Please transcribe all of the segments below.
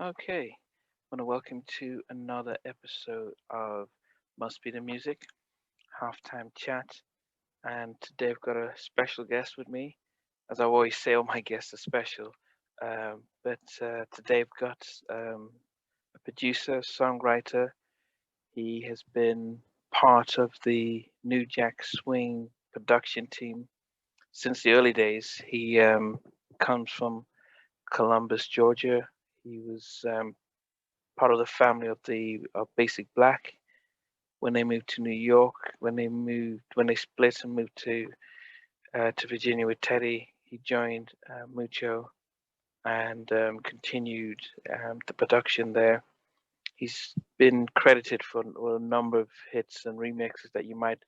Okay, I want to welcome to another episode of Must Be the Music Halftime Chat. And today I've got a special guest with me. As I always say, all my guests are special. But today I've got a producer, songwriter. He has been part of the New Jack Swing production team since the early days. He comes from Columbus, Georgia. He was part of the family of the of Basic Black when they moved to New York. When they split and moved to Virginia with Teddy, he joined Mucho and continued the production there. He's been credited for a number of hits and remixes that you might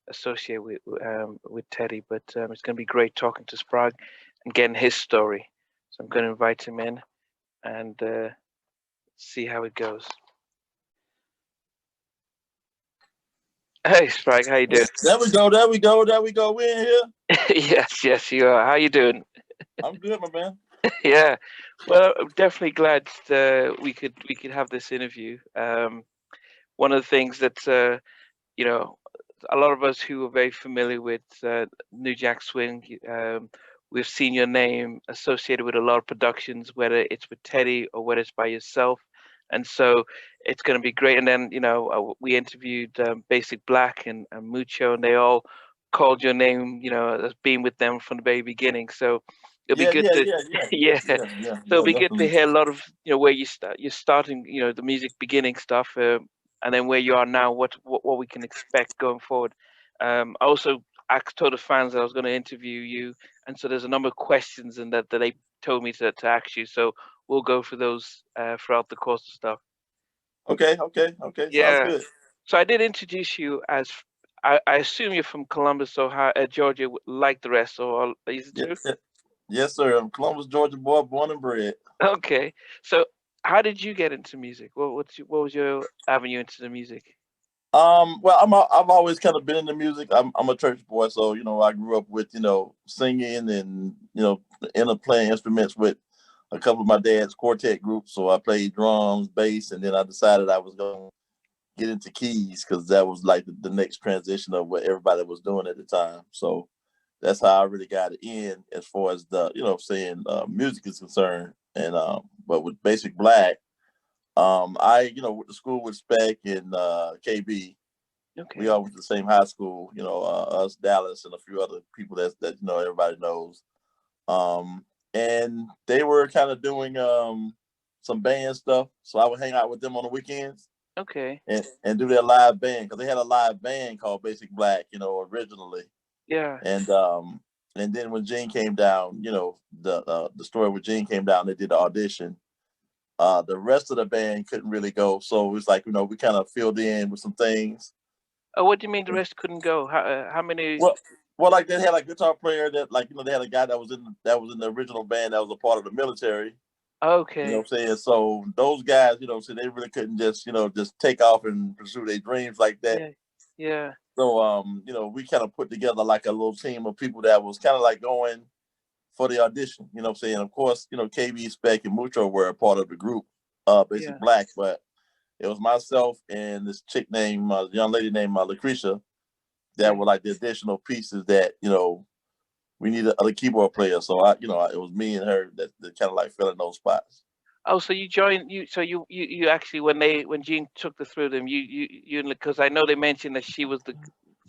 associate with Teddy. But it's going to be great talking to Sprague and getting his story. So I'm going to invite him in and see how it goes. Hey, Sprague, how you doing? There we go. There we go. There we go. We in here. Yes, yes, you are. How you doing? I'm good, my man. Yeah, well, I'm definitely glad we could have this interview. One of the things that you know, a lot of us who are very familiar with New Jack Swing, we've seen your name associated with a lot of productions, whether it's with Teddy or whether it's by yourself, and so it's going to be great. And then we interviewed Basic Black and Mucho, and they all called your name, as being with them from the very beginning. So it'll be Yeah, good yeah, to yeah, yeah, yeah. yeah, yeah, yeah, So it'll yeah, be good to definitely. hear a lot of where you're starting, the music beginning stuff, and then where you are now, what we can expect going forward. I also told the fans that I was going to interview you, and so there's a number of questions and that they told me to ask you. So we'll go through those throughout the course of stuff. Okay, okay, okay. Sounds Yeah. good. So I did introduce you as I assume you're from Columbus, Ohio, Georgia, like the rest. Or is it Yeah, true? yeah. Yes, sir. I'm Columbus, Georgia boy, born and bred. Okay. So how did you get into music? What was your avenue into the music? Well, I've always kind of been into music. I'm a church boy, so I grew up with singing and into playing instruments with a couple of my dad's quartet groups. So I played drums, bass, and then I decided I was going to get into keys because that was like the next transition of what everybody was doing at the time. So that's how I really got it in as far as the saying music is concerned. And but with Basic Black, I went to school with Spec and KB. We Okay. all went to the same high school. Us, Dallas, and a few other people that everybody knows. Um, and they were kind of doing some band stuff, so I would hang out with them on the weekends Okay. and do their live band because they had a live band called Basic Black, originally. Yeah. And and then when Gene came down, the story with Gene came down, they did the audition. The rest of the band couldn't really go, so it was like we kind of filled in with some things. Oh, what do you mean the rest couldn't go? How many? Well, well, like they had a guitar player that like they had a guy that was in the original band that was a part of the military. You know Okay. what I'm saying? So those guys, so they really couldn't just take off and pursue their dreams like that. Yeah. Yeah. So we kind of put together like a little team of people that was kind of like going for the audition. You know what I'm saying? Of course, KB Spec and Mucho were a part of the group, Basic Yeah. Black, but it was myself and this chick named young lady named Lucretia that Okay. were like the additional pieces that we needed other keyboard player. So it was me and her that kind of like filling those spots. Oh, so you joined you so you actually when Jean took the through them you because I know they mentioned that she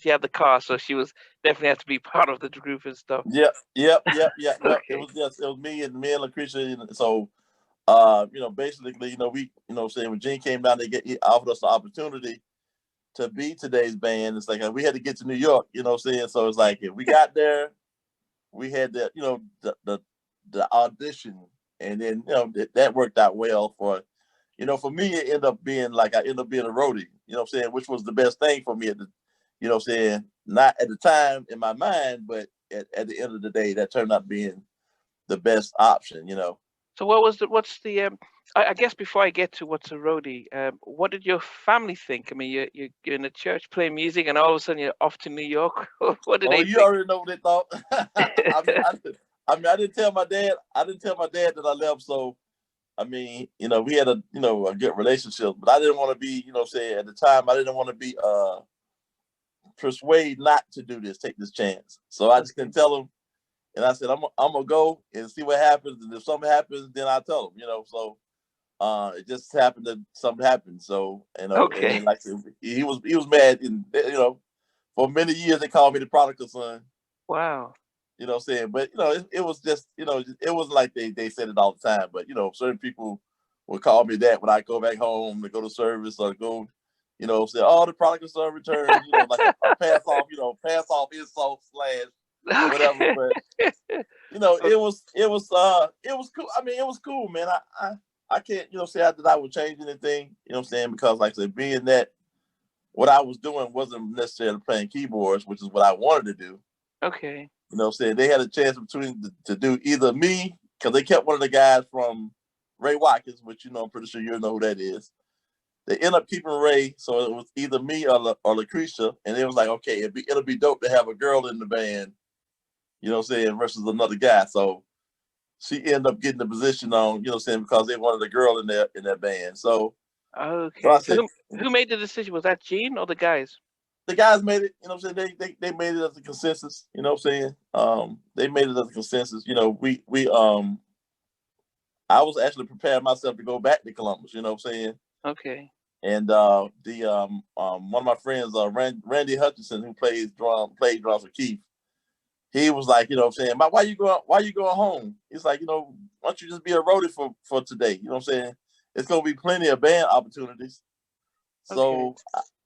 had the car, so she was definitely had to be part of the group and stuff. Yep, yep, yep, yep, yep. It Okay. was just it was me and Lucretia. And so basically, we, saying when Gene came down, he offered us the opportunity to be today's band. It's like we had to get to New York, what I'm saying? So it's like if we got there, we had the audition, and then that worked out well for me. It ended up being like I ended up being a roadie, what I'm saying, which was the best thing for me at the, what I'm saying, not at the time in my mind, but at the end of the day, that turned out being the best option. So what's the I guess before I get to what's a roadie, what did your family think? I mean, you're in a church playing music, and all of a sudden you're off to New York. What did Oh, they you think? already know what they thought. I mean, I didn't tell my dad. I didn't tell my dad that I left. So I mean, we had a good relationship, but I didn't want to be, saying at the time, I didn't want to be persuade not to do this, take this chance. So I just Okay. didn't tell him, and I said, I'm gonna go and see what happens, and if something happens, then I tell him, So it just happened that something happened. So and Okay. then like I said, he was mad, and for many years they called me the prodigal son. Wow. What I'm saying? But it was just it wasn't like they said it all the time. But certain people would call me that when I go back home to go to service or go, say, "Oh, the prodigal son returns." Like a pass off insult slash whatever. Okay. But it was cool. I mean, it was cool, man. I can't say that I would change anything. You know what I'm saying? Because like I said, being that what I was doing wasn't necessarily playing keyboards, which is what I wanted to do. Okay. What I'm saying? They had a chance between to do either me, because they kept one of the guys from Ray Watkins, which I'm pretty sure you know who that is. They end up keeping Ray, so it was either me or Lucretia, and it was like, okay, it'll be dope to have a girl in the band, what I'm saying, versus another guy. So she ended up getting the position on, what I'm saying, because they wanted a girl in that band. So I Okay. So said, who made the decision? Was that Gene or the guys? the guys made it, what I'm saying, they made it as a consensus, what I'm saying. They made it as a consensus. We I was actually preparing myself to go back to Columbus, what I'm saying. Okay. And the one of my friends, Randy Hutchinson, who played drums with Keith, he was like, what I'm saying, why you going home? He's like, why don't you just be a roadie for today? You know what I'm saying? It's gonna be plenty of band opportunities. Okay. So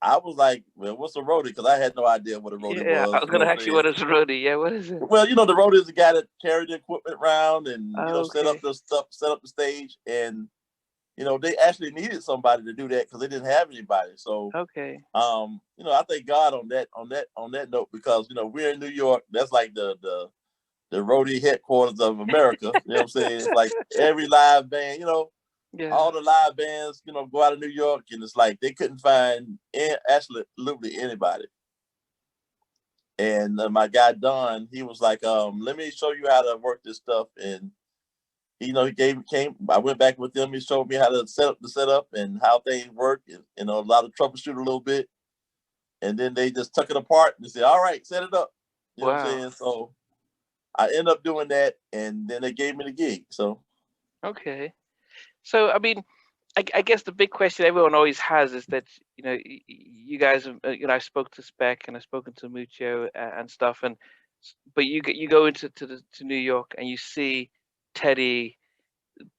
I was like, well, what's a roadie? Because I had no idea what a roadie Yeah, I was. was You know gonna what I'm ask you saying? what is a roadie. Yeah, what is it? Well, the roadie is the guy that carried the equipment around and set up Okay. the stuff, set up the stage, and they actually needed somebody to do that because they didn't have anybody. So, Okay. I thank God on that note, because we're in New York. That's like the roadie headquarters of America. You know what I'm saying? It's like every live band, Yeah. all the live bands, go out of New York, and it's like they couldn't find absolutely anybody. And my guy Don, he was like, "Let me show you how to work this stuff." And he came. I went back with him. He showed me how to set up the setup and how things work, and a lot of troubleshoot a little bit. And then they just took it apart and said, "All right, set it up." You know what I'm Wow. saying? So I ended up doing that, and then they gave me the gig. So Okay. So I mean, I guess the big question everyone always has is that you guys have, I spoke to Spec and I've spoken to Mucho and stuff, but you go to New York and you see Teddy,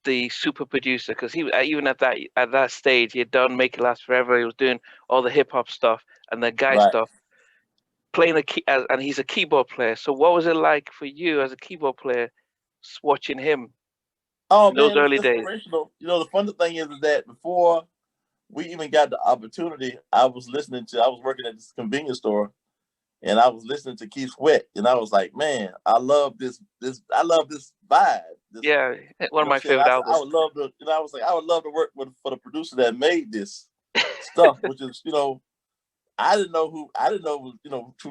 the super producer, because he even at that stage he had done Make It Last Forever. He was doing all the hip hop stuff and the guy right. stuff, playing and he's a keyboard player. So what was it like for you as a keyboard player, watching him Oh in those man, it was early days? inspirational. The funny thing is that before we even got the opportunity, I was working at this convenience store, and I was listening to Keith Sweat, and I was like, man, I love this vibe. This, Yeah, one of what I'm my saying? favorite I said I albums. would love to, I was like, I would love to work for the producer that made this stuff, which is, I didn't know who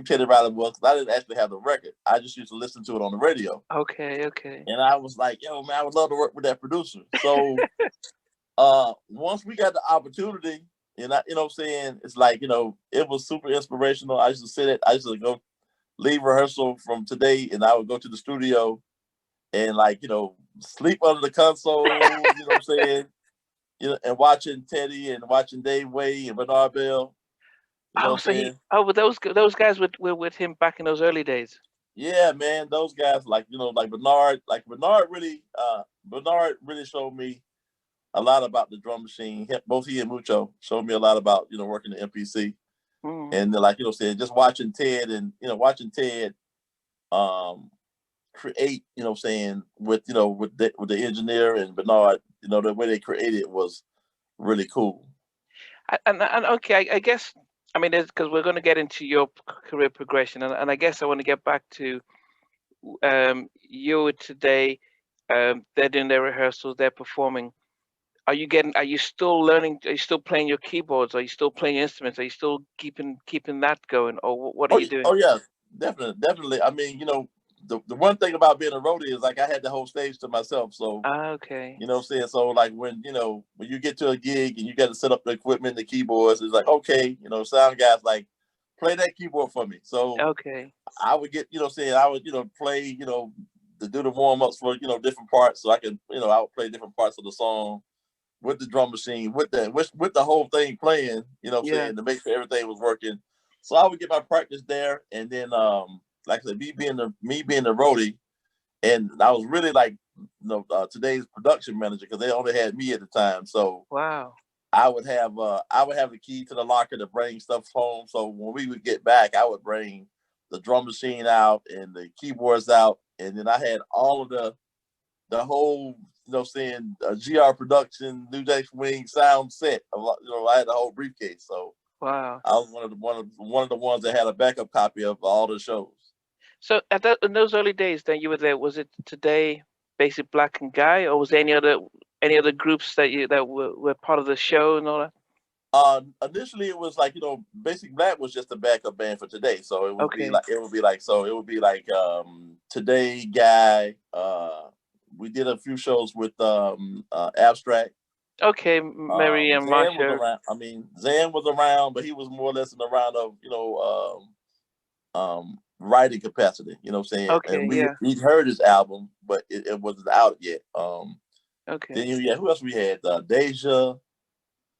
Teddy Riley was, because I didn't actually have the record. I just used to listen to it on the radio. Okay, okay. And I was like, yo, man, I would love to work with that producer. So once we got the opportunity, and what I'm saying, it's like, it was super inspirational. I used to go leave rehearsal from today, and I would go to the studio and, like, sleep under the console, what I'm saying, and watching Teddy and watching Dave Way and Bernard Bell, what Oh, I'm so he. saying. Oh, but those guys were with him back in those early days. Yeah, man, those guys, like, Bernard really showed me a lot about the drum machine. Both he and Mucho showed me a lot about working the MPC, Mm. and like saying, just watching Ted create, saying, with the engineer and Bernard, the way they created was really cool. And okay, I guess I mean because we're going to get into your career progression, and I guess I want to get back to you today. They're doing their rehearsals, they're performing. Are you still learning? Are you still playing your keyboards? Are you still playing instruments? Are you still keeping that going, or what are Oh, you doing? oh yeah, definitely. I mean, the one thing about being a roadie is like I had the whole stage to myself. So Okay. you know what I'm saying? So like when when you get to a gig and you got to set up the equipment, the keyboards, it's like, okay, sound guys like play that keyboard for me. So Okay. I would get, I would, play, to do the warm ups for, different parts. So I can, I would play different parts of the song with the drum machine, with the whole thing playing, Yeah. to make sure everything was working. So I would get my practice there. And then like I said, me being the roadie, and I was really like, today's production manager because they only had me at the time. So Wow. I would have the key to the locker to bring stuff home. So when we would get back, I would bring the drum machine out and the keyboards out, and then I had all of the whole saying GR production, New Jack Swing sound set. I had the whole briefcase. So Wow. I was one of the ones that had a backup copy of all the shows. So in those early days that you were there, was it Today, Basic Black and Guy, or was there any other groups that were part of the show and all that? Initially it was like, Basic Black was just a backup band for Today. So it would be Okay. like Today, Guy. We did a few shows with Abstract. Okay, Mary and Zan was Marsha. around. I mean, Zan was around, but he was more or less in the round of writing capacity. You know what I'm saying? Okay, And yeah. we heard his album, but it wasn't out yet. Okay. Then who else we had? Deja.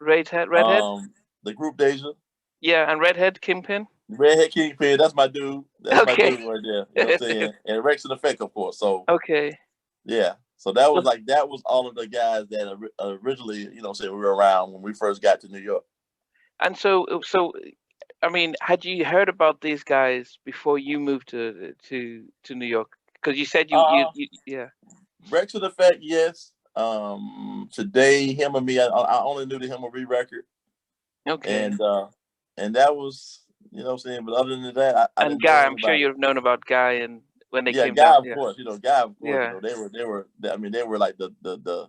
Redhead. The group Deja. Yeah, and Redhead Kingpin. Redhead Kingpin, that's my dude. That's my Okay. dude right there. You know what I'm saying? And Rex and Effect, of course. So Okay. yeah. So that was Was all of the guys that originally, we were around when we first got to New York. and I mean, had you heard about these guys before you moved to New York? Because you said you yeah. Rex and Effect, yes. Today, him and me, I only knew the Him and Me record. Okay. And that was, what I'm saying. But other than that, I And didn't know Guy, anything I'm sure about it. you've known about Guy and when they Yeah, came down. Guy, of Yeah. course. Yeah. They were. I mean, they were like the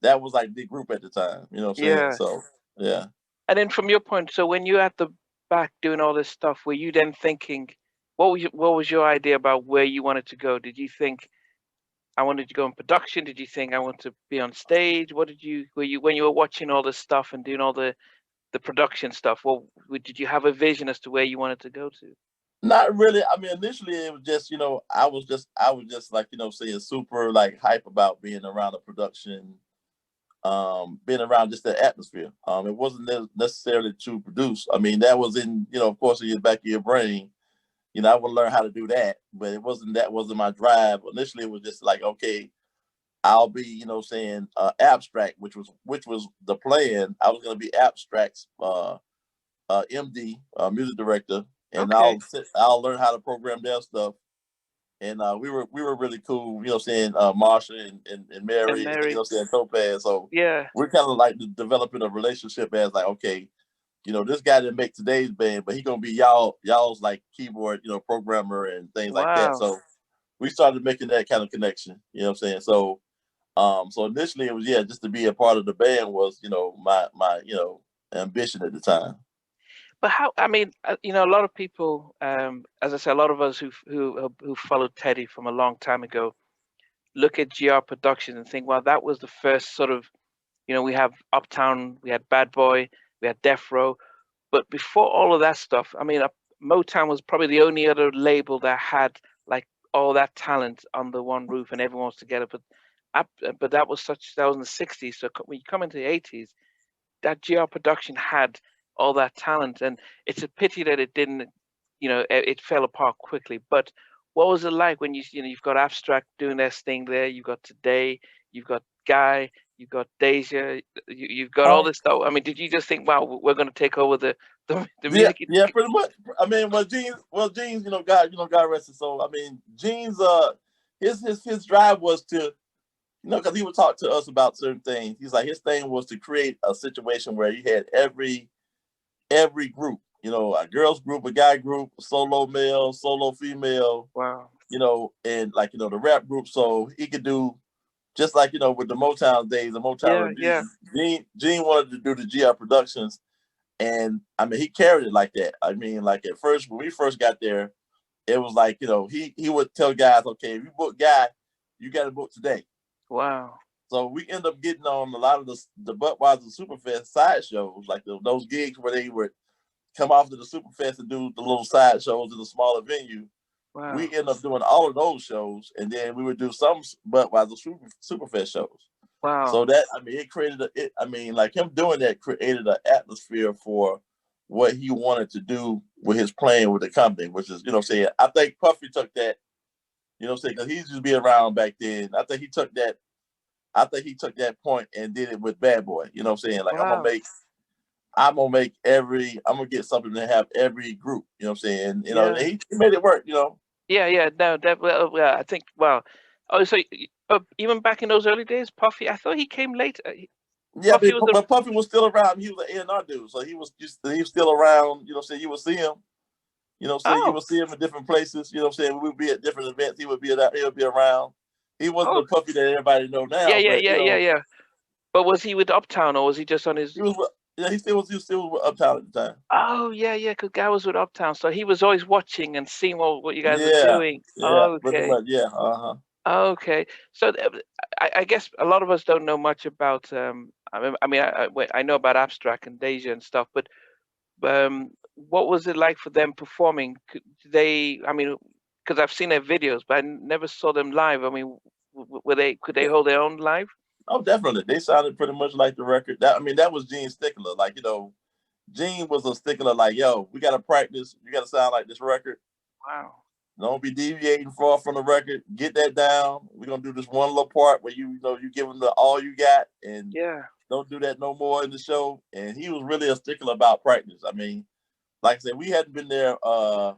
that was like the group at the time. You know what I'm saying? Yeah. So yeah. And then from your point, so when you're at the back doing all this stuff, were you then thinking, what was your idea about where you wanted to go? Did you think I wanted to go in production? Did you think I want to be on stage? What did you were you when you were watching all this stuff and doing all the production stuff? Did you have a vision as to where you wanted to go to? Not really. I mean, initially it was just, I was just like, saying super like hype about being around the production, being around just the atmosphere. It wasn't necessarily to produce. I mean, that was in, of course, in the back of your brain. I would learn how to do that, but that wasn't my drive. Initially, it was just like, okay, I'll be, saying Abstract, which was the plan. I was going to be Abstract's MD, music director, and Okay. I'll learn how to program their stuff. And we were really cool, saying Marsha and And Mary, Mary. saying Topaz. So Yeah. we're kind of like developing a relationship as like, okay, this guy didn't make today's band, but he gonna be y'all's like keyboard, programmer and things like that. Wow. So we started making that kind of connection. You know what I'm saying? So initially it was just to be a part of the band was my ambition at the time. But how? I mean, a lot of people, as I said, a lot of us who followed Teddy from a long time ago, look at GR Productions and think, well, that was the first sort of, we have Uptown, we had Bad Boy, we had Death Row, but before all of that stuff, I mean, Motown was probably the only other label that had like all that talent under one roof and everyone was together. But that was in the '60s. So when you come into the '80s, that GR Production had all that talent, and it's a pity that it didn't, it fell apart quickly. But what was it like when you've got Abstract doing their thing there, you've got Today, you've got Guy, you've got Deja, you've got all Um, this stuff. I mean, did you just think, wow, we're going to take over the yeah, music? yeah, pretty much. I mean, Gene's, God rest his soul. I mean, Gene's, his drive was to, because he would talk to us about certain things. He's like, his thing was to create a situation where you had every group, a girls group, a guy group, a solo male, solo female, Wow. and like, the rap group. So he could do just like, with the Motown days, the Motown Yeah, reviews. yeah. Gene wanted to do the GR Productions. And I mean, he carried it like that. I mean, like at first, when we first got there, it was like, you know, he would tell guys, okay, if you book Guy, you got to book today. Wow. So we end up getting on a lot of the Budweiser Superfest side shows, like those gigs where they would come off to the Superfest and do the little side shows in a smaller venue. Wow. We end up doing all of those shows, and then we would do some Budweiser Superfest shows. Wow. So that, I mean, it created like him doing that created an atmosphere for what he wanted to do with his playing with the company, which is, you know, saying, I think Puffy took that, you know, saying, because he used to be around back then. I think he took that point and did it with Bad Boy. You know what I'm saying? Like, wow. I'm gonna get something to have every group. You know what I'm saying? You know, Yeah. he made it work. You know. Yeah. No, definitely. I think. Wow. Oh, so even back in those early days, Puffy. I thought he came later. Yeah, Puffy was but Puffy was still around. He was an A&R dude, so he was still around. You know, saying you would see him. You know, saying you would see him in different places. You know, saying we would be at different events. He would be around. He wasn't the Puffy that everybody know now. Yeah. But was he with Uptown, or was he just on his? He was. Yeah, he still was with Uptown at the time. Oh yeah, because Guy was with Uptown, so he was always watching and seeing what you guys were doing. Yeah, okay. much, yeah. Uh-huh. Okay, so I guess a lot of us don't know much about. I know about Abstract and Deja and stuff, but what was it like for them performing? Could they? I mean, because I've seen their videos, but I never saw them live. I mean, could they hold their own live? Oh, definitely. They sounded pretty much like the record. That was Gene's stickler. Like, you know, Gene was a stickler. Like, yo, we got to practice. You got to sound like this record. Wow. Don't be deviating far from the record. Get that down. We're gonna do this one little part where you give them all you got, and don't do that no more in the show. And he was really a stickler about practice. I mean, like I said, we hadn't been there. I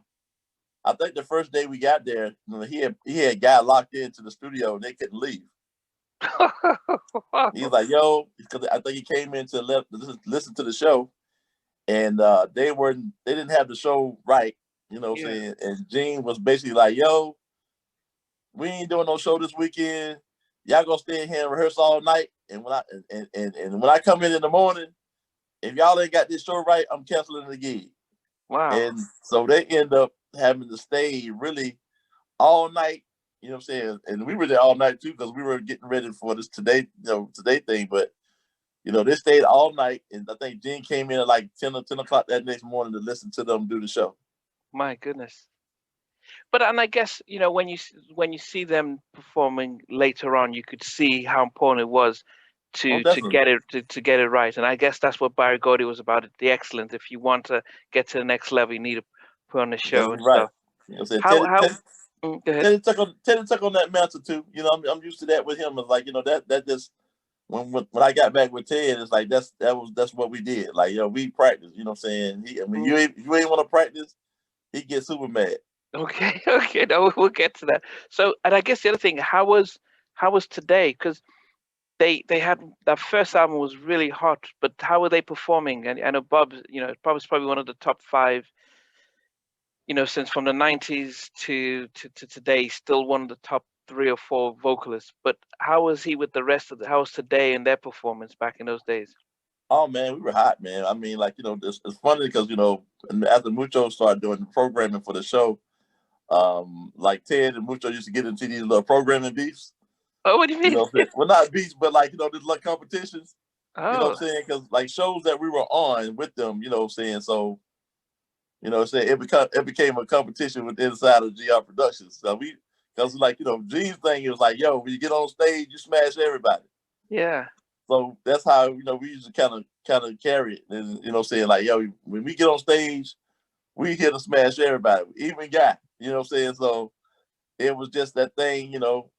think the first day we got there, he had got locked into the studio and they couldn't leave. He's like, yo, because I think he came in to listen to the show, and they didn't have the show right. You know what I'm saying? And Gene was basically like, yo, we ain't doing no show this weekend. Y'all gonna stay in here and rehearse all night. And when I come in the morning, if y'all ain't got this show right, I'm canceling the gig. Wow. And so they end up having to stay really all night. You know what I'm saying? And we were there all night too, because we were getting ready for this today thing. But they stayed all night, and I think Gene came in at like 10 o'clock that next morning to listen to them do the show. My goodness. But I guess when you see them performing later on, you could see how important it was to get it right. And I guess that's what Barry Gordy was about. The excellence. If you want to get to the next level, you need to put on the show and right. stuff. You know what I'm saying? Teddy took on that mantle too. I'm used to that with him. It's like that just when I got back with Ted, it's like that's what we did. Like we practiced. You know what I'm saying? You ain't want to practice, he gets super mad. Okay. No, we'll get to that. So, and I guess the other thing, how was Today? Because they had that first album was really hot, but how were they performing? And I know Bob's probably one of the top 5. Since from the 90s to today, still one of the top 3 or 4 vocalists. But how was he with the rest of how was Today and their performance back in those days? Oh man, we were hot, man. I mean, like it's funny because after Mucho started doing the programming for the show, like Ted and Mucho used to get into these little programming beefs. Oh, what do you mean? Well, not beefs, but like these little competitions. Oh. You know what I'm saying? Because like shows that we were on with them, you know what I'm saying? So, it became a competition with inside of GR Productions. So because Gene's thing is like, yo, when you get on stage, you smash everybody. Yeah. So that's how we usually kind of carry it, and saying like, yo, when we get on stage, we here to smash everybody, even Guy. You know what I'm saying? So it was just that thing,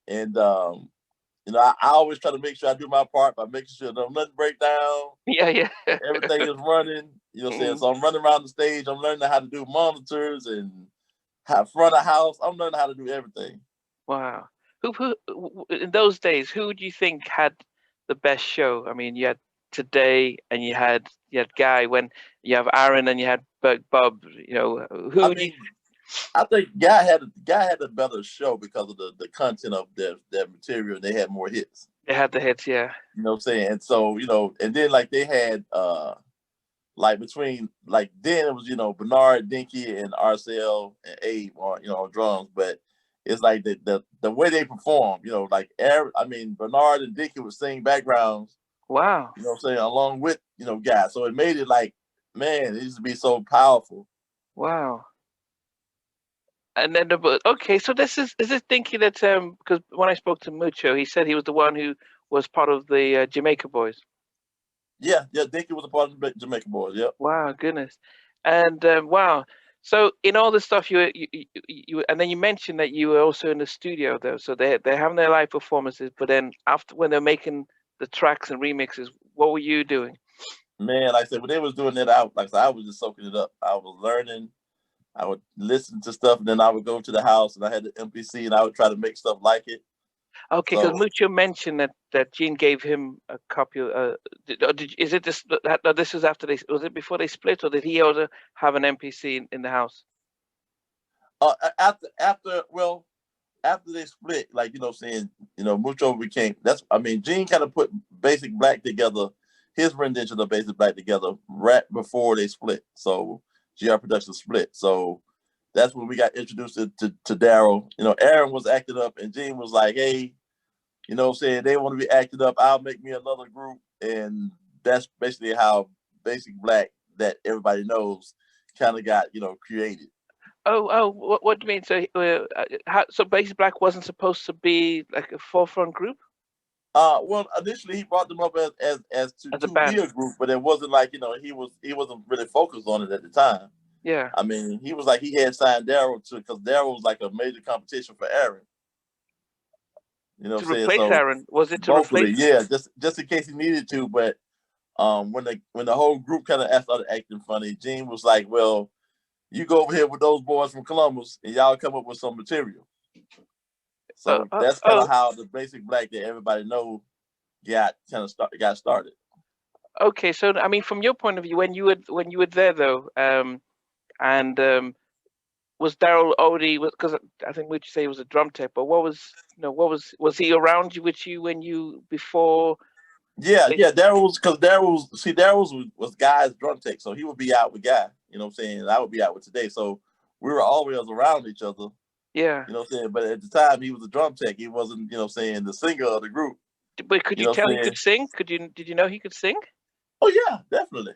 and I always try to make sure I do my part by making sure nothing break down. Yeah. Everything is running. You know what I'm saying? So I'm running around the stage. I'm learning how to do monitors and front of house. I'm learning how to do everything. Wow. Who in those days? Who do you think had the best show? I mean, you had Today, and you had Guy. When you have Aaron, and you had Bob. Who do you? I think Guy had a better show because of the content of their material. They had more hits. They had the hits, yeah. You know what I'm saying? And so, and then like they had like between like then it was Bernard, Dinky, and Arcel and Abe on on drums, but it's like the way they perform, like Bernard and Dinky would sing backgrounds, Wow. what I'm saying, along with guys, so it made it like, man, it used to be so powerful. Wow. And then okay, so this is this thinking that because when I spoke to Mucho, he said he was the one who was part of the Jamaica Boys. Yeah, Dinky was a part of the Jamaica Boys. Yep. Wow, goodness, and wow. So in all this stuff, and then you mentioned that you were also in the studio though. So they're having their live performances, but then after when they're making the tracks and remixes, what were you doing? Man, like I said, when they was doing that, I was just soaking it up. I was learning. I would listen to stuff, and then I would go to the house, and I had the MPC, and I would try to make stuff like it. Okay, because So Mucho mentioned that Gene gave him a copy of. Is it this? This was after they. Was it before they split, or did he also have an MPC in the house? after they split, like saying, Mucho became Gene kind of put Basic Black together, his rendition of Basic Black together right before they split. So GR Productions split. So that's when we got introduced to Daryl. Aaron was acting up, and Gene was like, hey, saying they want to be acted up, I'll make me another group. And that's basically how Basic Black, that everybody knows, kind of got, created. Oh, what do you mean? So, so Basic Black wasn't supposed to be like a forefront group? Well, initially he brought them up as As a to be band? a group, but it wasn't like he wasn't really focused on it at the time. Yeah. He was like, he had signed Daryl to, because Daryl was like a major competition for Aaron. You know what To I'm saying? replace So Aaron? Was it to both of replace? it, yeah, just in case he needed to. But when the whole group kind of started acting funny, Gene was like, well, you go over here with those boys from Columbus, and y'all come up with some material. So that's kind of how the Basic Black that everybody knows got started. Okay, so I mean, from your point of view, when you were there though, and was Daryl already, because I think would you say he was a drum tech, but what was he around you with you when you before? Yeah, Daryl was, because Daryl was Guy's drum tech, so he would be out with Guy. You know what I'm saying? And I would be out with Today, so we were always around each other. Yeah. You know what I'm saying? But at the time, he was a drum tech. He wasn't, the singer of the group. But could you tell he could sing? Did you know he could sing? Oh yeah, definitely.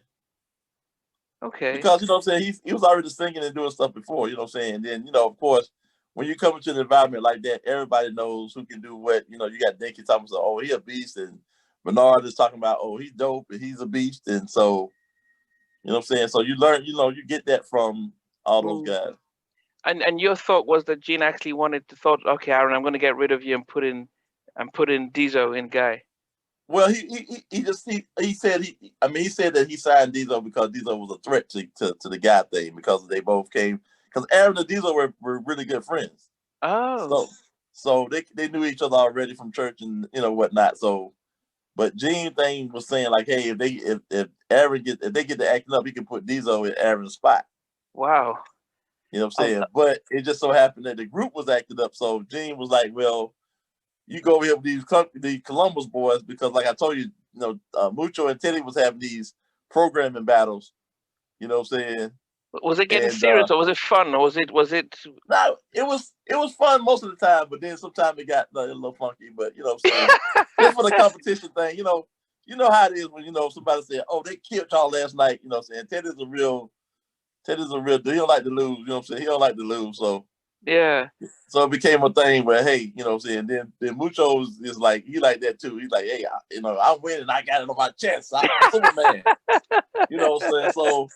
Okay. Because what I'm saying, he was already singing and doing stuff before. You know what I'm saying? And then of course, when you come into an environment like that, everybody knows who can do what. You got Dinky Thompson, oh, he a beast, and Bernard is talking about, oh, he's dope and he's a beast, and so you know what I'm saying. So you learn, you get that from all those guys. And your thought was that Gene actually thought, okay, Aaron, I'm going to get rid of you and put in Diesel in Guy. Well, he said he said that he signed Diesel because Diesel was a threat to the Guy thing, because they both came, because Aaron and Diesel were really good friends. Oh. So they knew each other already from church and whatnot. So, but Gene thing was saying like, hey, if Aaron if they get to acting up, he can put Diesel in Aaron's spot. Wow. You know what I'm saying? But it just so happened that the group was acting up, so Gene was like, well, you go over here with these Columbus boys, because like I told you, Mucho and Teddy was having these programming battles. You know what I'm saying? Was it getting serious, or was it fun, or was it? No, it was fun most of the time, but then sometimes it got a little funky. But you know what I'm saying? Just for the competition thing, you know how it is when somebody said, "Oh, they killed y'all last night." You know what I'm saying? Teddy's a real dude. He don't like to lose. You know what I'm saying? He don't like to lose. So yeah. So it became a thing where, hey, you know what I'm saying? Then Mucho is like, he like that too. He's like, hey, I'm winning. I got it on my chest. I'm Superman. You know what I'm saying? So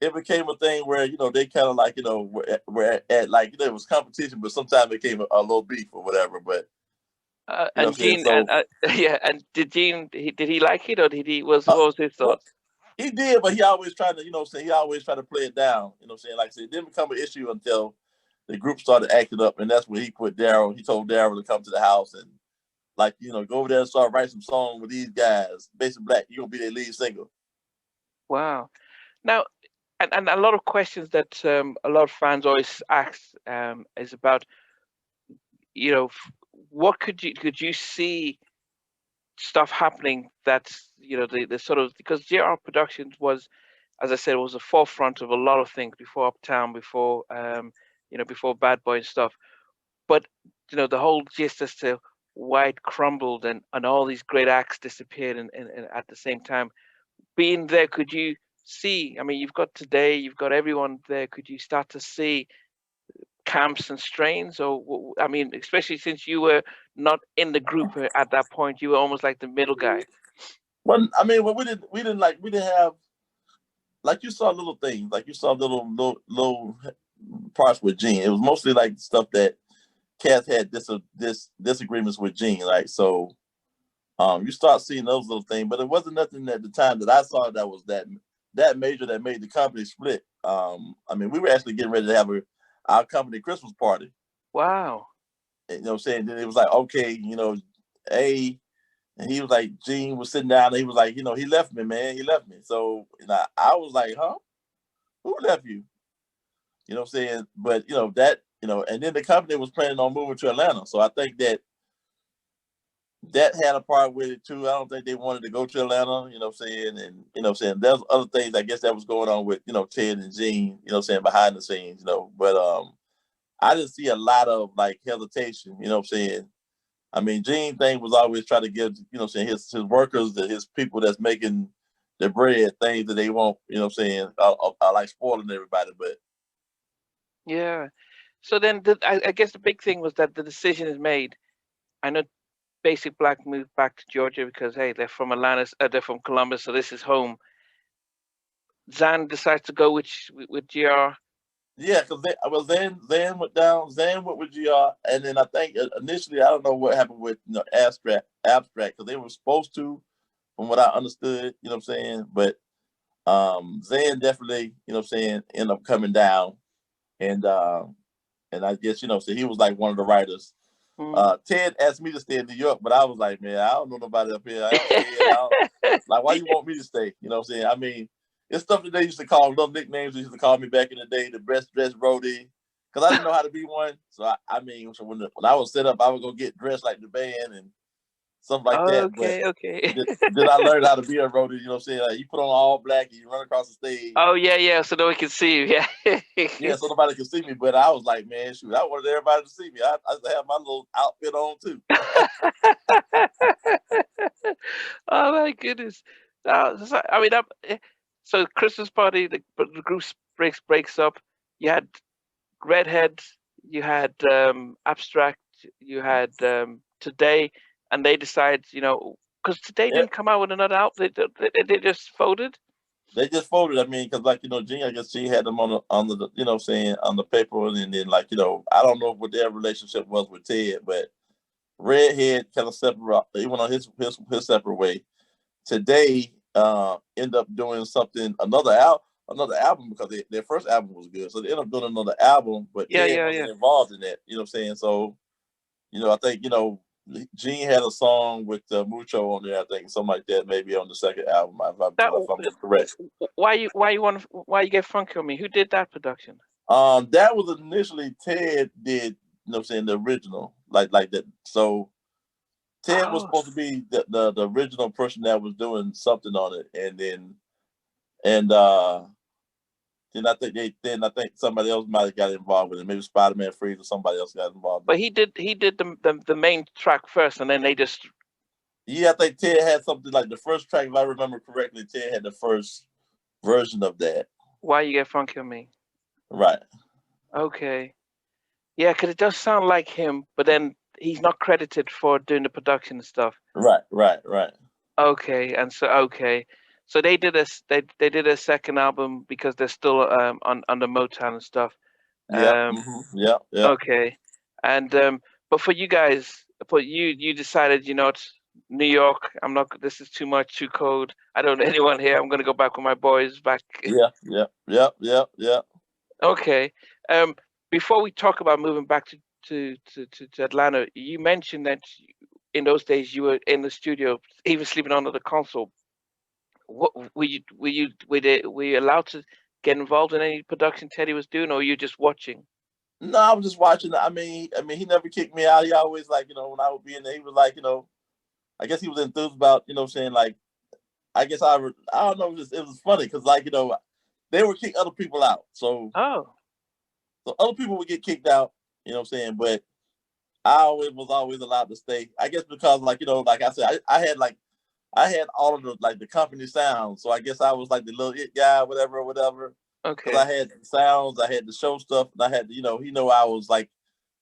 it became a thing where, they kind of like, were at like, there was competition, but sometimes it became a little beef or whatever. But and Gene, yeah, and did he like it, or what was his thoughts? He did, but he always tried to, he always tried to play it down. You know what I'm saying? Like I said, it didn't become an issue until the group started acting up, and that's when he put Daryl. He told Daryl to come to the house and, like, go over there and start writing some songs with these guys. Basic Black, you're gonna be their lead singer. Wow. Now, and a lot of questions that a lot of fans always ask is about, what could you see stuff happening that's, the sort of, because JR Productions was, as I said, was the forefront of a lot of things before Uptown, before before Bad Boy and stuff. But the whole gist as to why it crumbled and all these great acts disappeared and at the same time. Being there, could you see? I mean, you've got Today, you've got everyone there. Could you start to see camps and strains? Or I mean, especially since you were not in the group at that point, you were almost like the middle guy. Well, I mean, well, we didn't have, like, you saw little things, like you saw little parts with Gene. It was mostly like stuff that cats had disagreements with Gene, like, so you start seeing those little things, but it wasn't nothing at the time that I saw that was that major that made the company split. I mean, we were actually getting ready to have our company Christmas party. Wow. And, what I'm saying? Then it was like, okay, A, and he was like, Gene was sitting down and he was like, he left me, man. He left me. So I was like, huh? Who left you? You know what I'm saying? But, and then the company was planning on moving to Atlanta. So I think that had a part with it too. I don't think they wanted to go to Atlanta, you know what I'm saying? And, there's other things, I guess, that was going on with, Ted and Gene, you know what I'm saying, behind the scenes, But I didn't see a lot of, like, hesitation, you know what I'm saying? I mean, Gene thing was always trying to give, saying, his workers, his people that's making the bread, things that they want, you know what I'm saying, are like spoiling everybody. But Yeah. So then I guess the big thing was that the decision is made. I know Basic Black moved back to Georgia because, hey, they're from Atlanta, they're from Columbus, so this is home. Zan decides to go with GR. Yeah, because Zan went down. Zan went with GR, and then I think initially, I don't know what happened with abstract because they were supposed to, from what I understood, you know what I'm saying. But Zan definitely, you know what I'm saying, ended up coming down, and I guess, so he was like one of the writers. Ted asked me to stay in New York, but I was like, man, I don't know nobody up here. I am scared. Like, why you want me to stay? You know what I'm saying? I mean, it's stuff that they used to call, little nicknames they used to call me back in the day, the best dressed roadie, because I didn't know how to be one. So I mean, so when I was set up, I would go get dressed like the band and stuff like that. But Okay. did I learn how to be a roadie? You know what I'm saying? Like, you put on all black and you run across the stage. Oh yeah, so no one can see you. Yeah. Yeah, so nobody can see me. But I was like, man, shoot, I wanted everybody to see me. I have my little outfit on too. Oh my goodness. I mean, so Christmas party, the group breaks up. You had Redhead, you had Abstract, you had Today, and they decide, because Today didn't come out with another album. They just folded. They just folded. I mean, because, like, Gene, I guess she had them on the you know what I'm saying, on the paper, and then, like, I don't know what their relationship was with Ted, but Redhead kind of separate. He went on his separate way. Today, end up doing another album, because their first album was good, so they ended up doing another album, but Ted wasn't involved in that. You know what I'm saying? So, I think, Gene had a song with Mucho on there, I think, something like that, maybe on the second album, if I'm correct. Why you get Funky on Me? Who did that production? That was initially Ted did, you know what I'm saying, the original, like that. So Ted was supposed to be the original person that was doing something on it, and then I think somebody else might have got involved with it. Maybe Spider-Man Freeze or somebody else got involved. But he did the main track first, and then they just. Yeah, I think Ted had something like the first track, if I remember correctly. Ted had the first version of that. Why You Get Funky on Me? Right. Okay. Yeah, because it does sound like him, but then he's not credited for doing the production and stuff. Right. Okay, so they did a second album because they're still on the Motown and stuff. Yeah. Okay, and but for you guys, you decided, it's New York. I'm not. This is too much, too cold. I don't know anyone here. I'm gonna go back with my boys back. Yeah. Okay. Before we talk about moving back to Atlanta, you mentioned that in those days you were in the studio, even sleeping under the console. What were you allowed to get involved in any production Teddy was doing, or were you just watching? No, I was just watching. I mean, he never kicked me out. He always, like, when I would be in there, he was like, I guess he was enthused about, you know what I'm saying, like, I guess I don't know, it was funny because, like, you know, they would kick other people out. Oh, So other people would get kicked out, you know what I'm saying, but I was always allowed to stay. I guess because, like, you know, like I said, I had all of the, like, the company sounds. So I guess I was like the little it guy, whatever. Because okay. I had the sounds, I had the show stuff, and I had, you know, I was like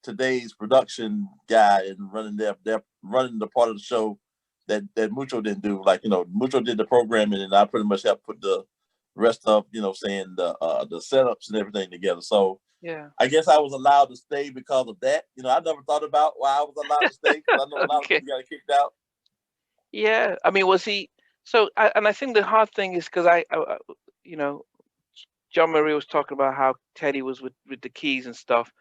today's production guy and their running the part of the show that Mucho didn't do. Like, you know, Mucho did the programming, and I pretty much helped put the rest of, you know, saying the setups and everything together. So Yeah. I guess I was allowed to stay because of that. You know, I never thought about why I was allowed to stay because I know a lot of Okay. people got kicked out. Yeah. I mean, was he? So, and I think the hard thing is because you know, John Marie was talking about how Teddy was with the keys and stuff,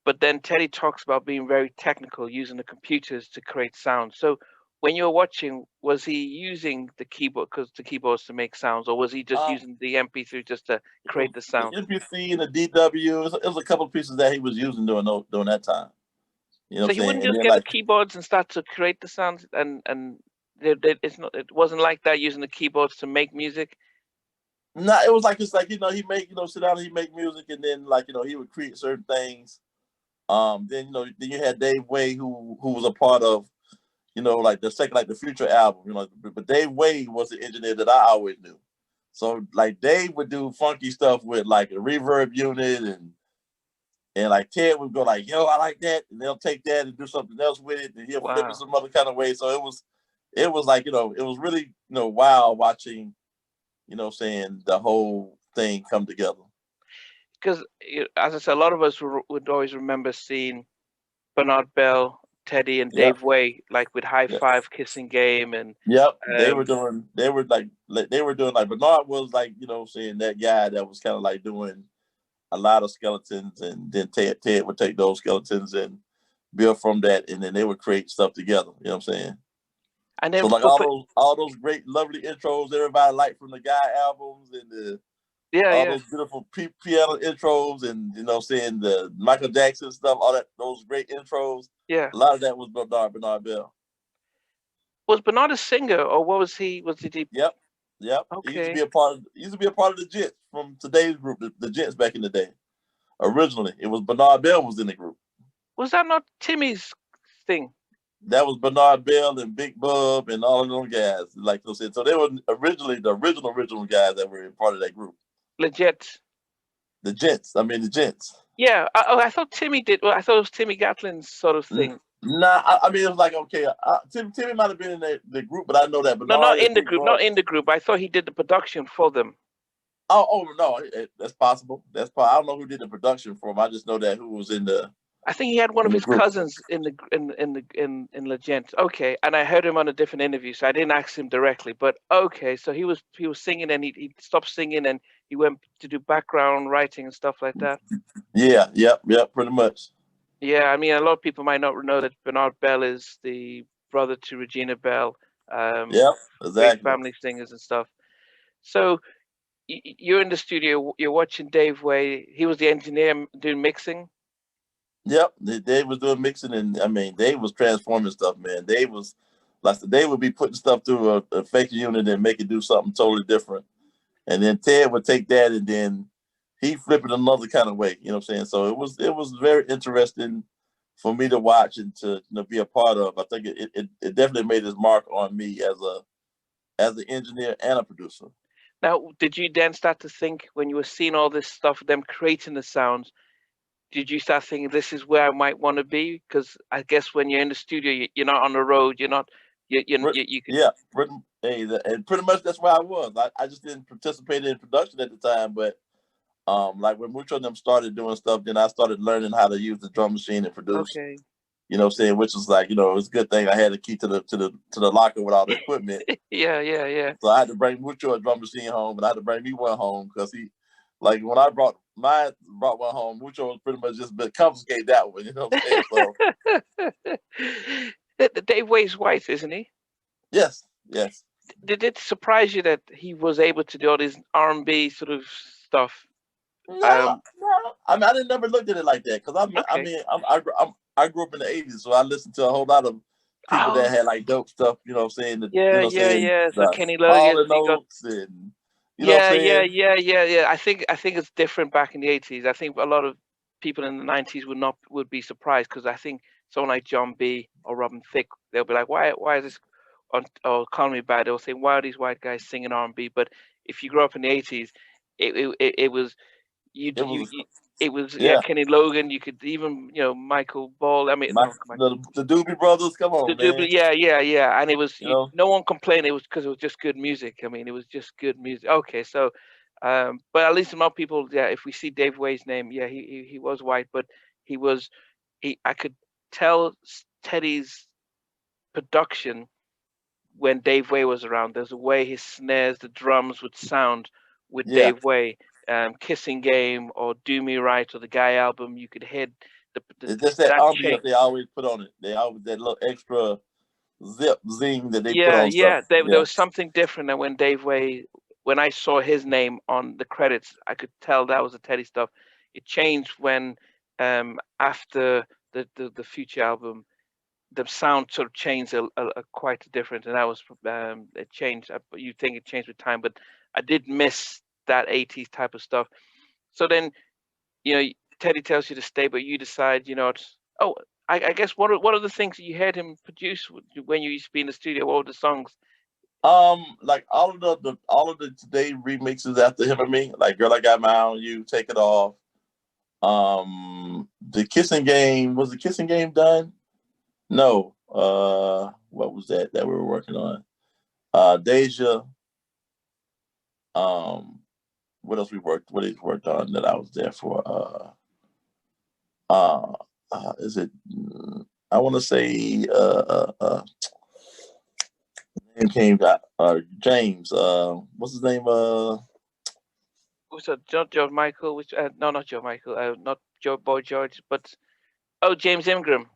but then Teddy talks about being very technical, using the computers to create sound. So, when you were watching, was he using the keyboard because the keyboards to make sounds, or was he just Um, using the MP3 just to it create was the the sound? NPC and the DW. It was a couple of pieces that he was using during that time. You know So what he I'm saying? wouldn't And just then, get the like, keyboards and start to create the sounds, and it wasn't like that using the keyboards to make music. nah, it was like, it's like, you know, he make, you know, sit down and he make music, and then, like, you know, he would create certain things. Then, you know, then you had Dave Way, who was a part of, you know, like the second, like the Future album, you know, but Dave Way was the engineer that I always knew. So, like, Dave would do funky stuff with, like, a reverb unit, and like Ted would go like, "Yo, I like that," and they'll take that and do something else with it, and he'll flip it Wow. some other kind of way. So it was like, you know, it was really, you know, wild watching, you know, saying the whole thing come together. Because as I said, a lot of us would always remember seeing Bernard Bell, Teddy, and Yep, Dave Way like with High yep, Five, Kissing Game, and yep. um, They were doing, like, Bernard was, like, you know, saying that guy that was kind of like doing a lot of skeletons, and then Ted would take those skeletons and build from that, and then they would create stuff together. You know what I'm saying? and So, then like, all those great lovely intros everybody liked from the Guy albums, and yeah, all yeah, those beautiful piano intros, and, you know, saying the Michael Jackson stuff, all that, those great intros. yeah. A lot of that was Bernard Bell. Was Bernard a singer, or what was he? Was he? Yep, yep. Okay. He used to be a part of the Jets from today's group, the Jets back in the day. Originally, it was Bernard Bell was in the group. Was that not Timmy's thing? That was Bernard Bell and Big Bub and all of them guys. Like I said, so they were originally the original guys that were part of that group. Legit. The Gents. I mean, the Gents. Yeah. I thought Timmy did. Well, I thought it was Timmy Gatlin's sort of thing. Nah, I mean, it was like, okay, Timmy might have been in the group, but I know that No, not Bernard in and the Big group. Bub. Not in the group. I thought he did the production for them. Oh no, that's possible. I don't know who did the production for him. I just know that who was I think he had one in of the his group. cousins in Legend. Okay, and I heard him on a different interview, so I didn't ask him directly. But okay, so he was singing, and he stopped singing, and he went to do background writing and stuff like that. Yeah, yep, pretty much. Yeah, I mean, a lot of people might not know that Bernard Bell is the brother to Regina Bell, um, Yep, great exactly. family singers and stuff. So you're in the studio, you're watching Dave Way. He was the engineer doing mixing. Yep, they was doing mixing, and I mean, they was transforming stuff, man. They was like, they would be putting stuff through a effect unit and make it do something totally different. And then Ted would take that, and then he flip it another kind of way. You know what I'm saying? So it was very interesting for me to watch and to, be a part of. I think it definitely made its mark on me as an engineer and a producer. Now, did you then start to think when you were seeing all this stuff, them creating the sounds? Did you start thinking this is where I might want to be? Because I guess when you're in the studio, you're not on the road. You're not. You could. Yeah, and pretty much that's where I was. I just didn't participate in production at the time, but like when Mucho and them started doing stuff, then I started learning how to use the drum machine and produce. Okay. You know what I'm saying? Which was like, it's a good thing I had a key to the locker with all the equipment. Yeah, yeah, yeah. So I had to bring Mucho a drum machine home, and I had to bring me one home because like when I brought one home, Mucho was pretty much just been confiscate that one. You know what I'm saying? So The Dave Way's wife, isn't he? yes, yes. Did it surprise you that he was able to do all this R&B sort of stuff? No, no. I mean, I didn't never looked at it like that because Okay. I grew up in the '80s, so I listened to a whole lot of people that Oh, had like dope stuff, you know what I'm saying? yeah, yeah, yeah. So The Kenny Hall Logan, and you got Oates and you know what I'm yeah, yeah, saying? yeah, yeah, yeah. I think it's different back in the 80s. I think a lot of people in the 90s would be surprised because I think someone like John B or Robin Thicke, they'll be like, why is this on or Call Me By? They'll say, why are these white guys singing R&B? But if you grew up in the 80s, it was you It you, was you it was yeah yeah. Kenny Logan. You could even Michael Ball. I mean My no Michael. the Doobie Brothers, come The on, Doobie, man. yeah, yeah, yeah, and it was You know? no one complained. It was because it was just good music. I mean, it was just good music. Okay, so, but at least a lot of people, yeah, if we see Dave Way's name, yeah, he was white, but he was I could tell Teddy's production when Dave Way was around. There's a way his snares, the drums would sound with Yeah. Dave Way. Kissing Game or Do Me Right or the Guy album, you could hear It's just that that ambiance change. they always put on it. They always that little extra zip zing that they put Yeah, on stuff. yeah. There Yeah. was something different than when Dave Way, when I saw his name on the credits, I could tell that was the Teddy stuff. It changed when, after the Future album, the sound sort of changed a quite different, and that was it changed. You think it changed with time, but I did miss that 80s type of stuff. So then, you know, Teddy tells you to stay, but you decide, oh, I guess what are the things that you heard him produce when you used to be in the studio? What were the songs? Like all of the today remixes after him and me, like Girl I Got My Eye on You, Take It Off. The Kissing Game, was the Kissing Game done? No. What was that we were working on? Deja. Um, what else we worked? What he worked on that I was there for? Uh, is it? I want to say name came James. What's his name? Who's that? George Michael? Which no, not George Michael. Not Joe Boy George, but oh, James Ingram.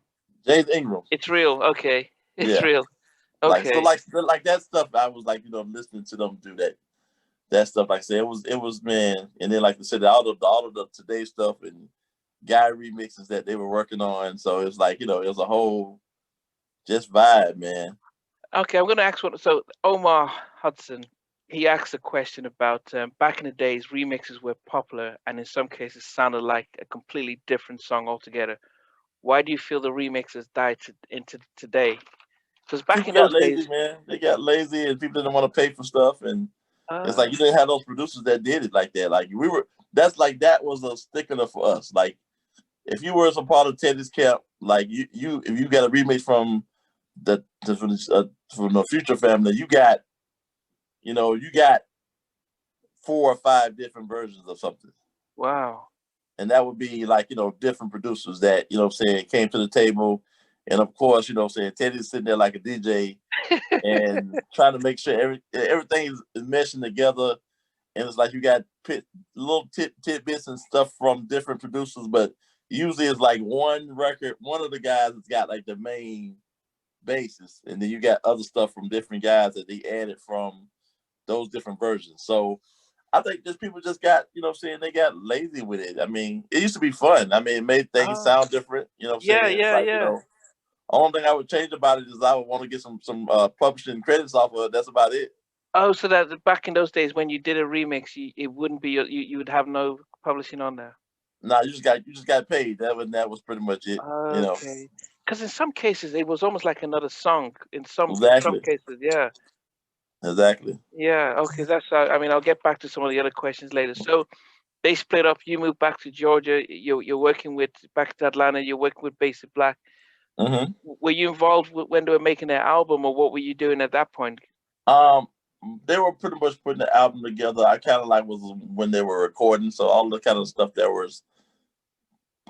James Ingram. It's real. Okay, it's Yeah. real. Like so, Okay. like that stuff. I was like, listening to them do that stuff. Like I said, it was man. And then like I said, all of the today stuff and guy remixes that they were working on. So it's like it was a whole just vibe, man. Okay, I'm going to ask one. So Omar Hudson, he asked a question about back in the days, remixes were popular and in some cases sounded like a completely different song altogether. Why do you feel the remixes died into today? Because back People in got those lazy, days, man. They got lazy, and people didn't want to pay for stuff. And it's like uh, you didn't have those producers that did it like that. Like we were. That's like that was a sticker for us. Like if you were some part of Teddy's camp, like you if you got a remix from from the Future family, you got 4 or 5 different versions of something. wow. And that would be like, different producers that, came to the table. And of course, Teddy's sitting there like a DJ and trying to make sure everything is meshing together. And it's like you got little tidbits and stuff from different producers, but usually it's like one record, one of the guys has got like the main basis, and then you got other stuff from different guys that they added from those different versions. So I think just people just got, they got lazy with it. I mean, it used to be fun. I mean, it made things Oh, sound different. yeah, It's yeah, like, yeah. only thing I would change about it is I would want to get some publishing credits off of it. That's about it. Oh, so that back in those days when you did a remix, it wouldn't be you would have no publishing on there. Nah, you just got paid. That was pretty much it. Okay. Because in some cases it was almost like another song. In some Exactly. cases, yeah. Exactly. Yeah, okay, that's. I mean, I'll get back to some of the other questions later. So they split up. You moved back to Georgia. You're working with back to Atlanta. You're working with Basic Black. Hmm. Were you involved when they were making their album, or what were you doing at that point? Um, they were pretty much putting the album together. I kind of like was when they were recording, so all the kind of stuff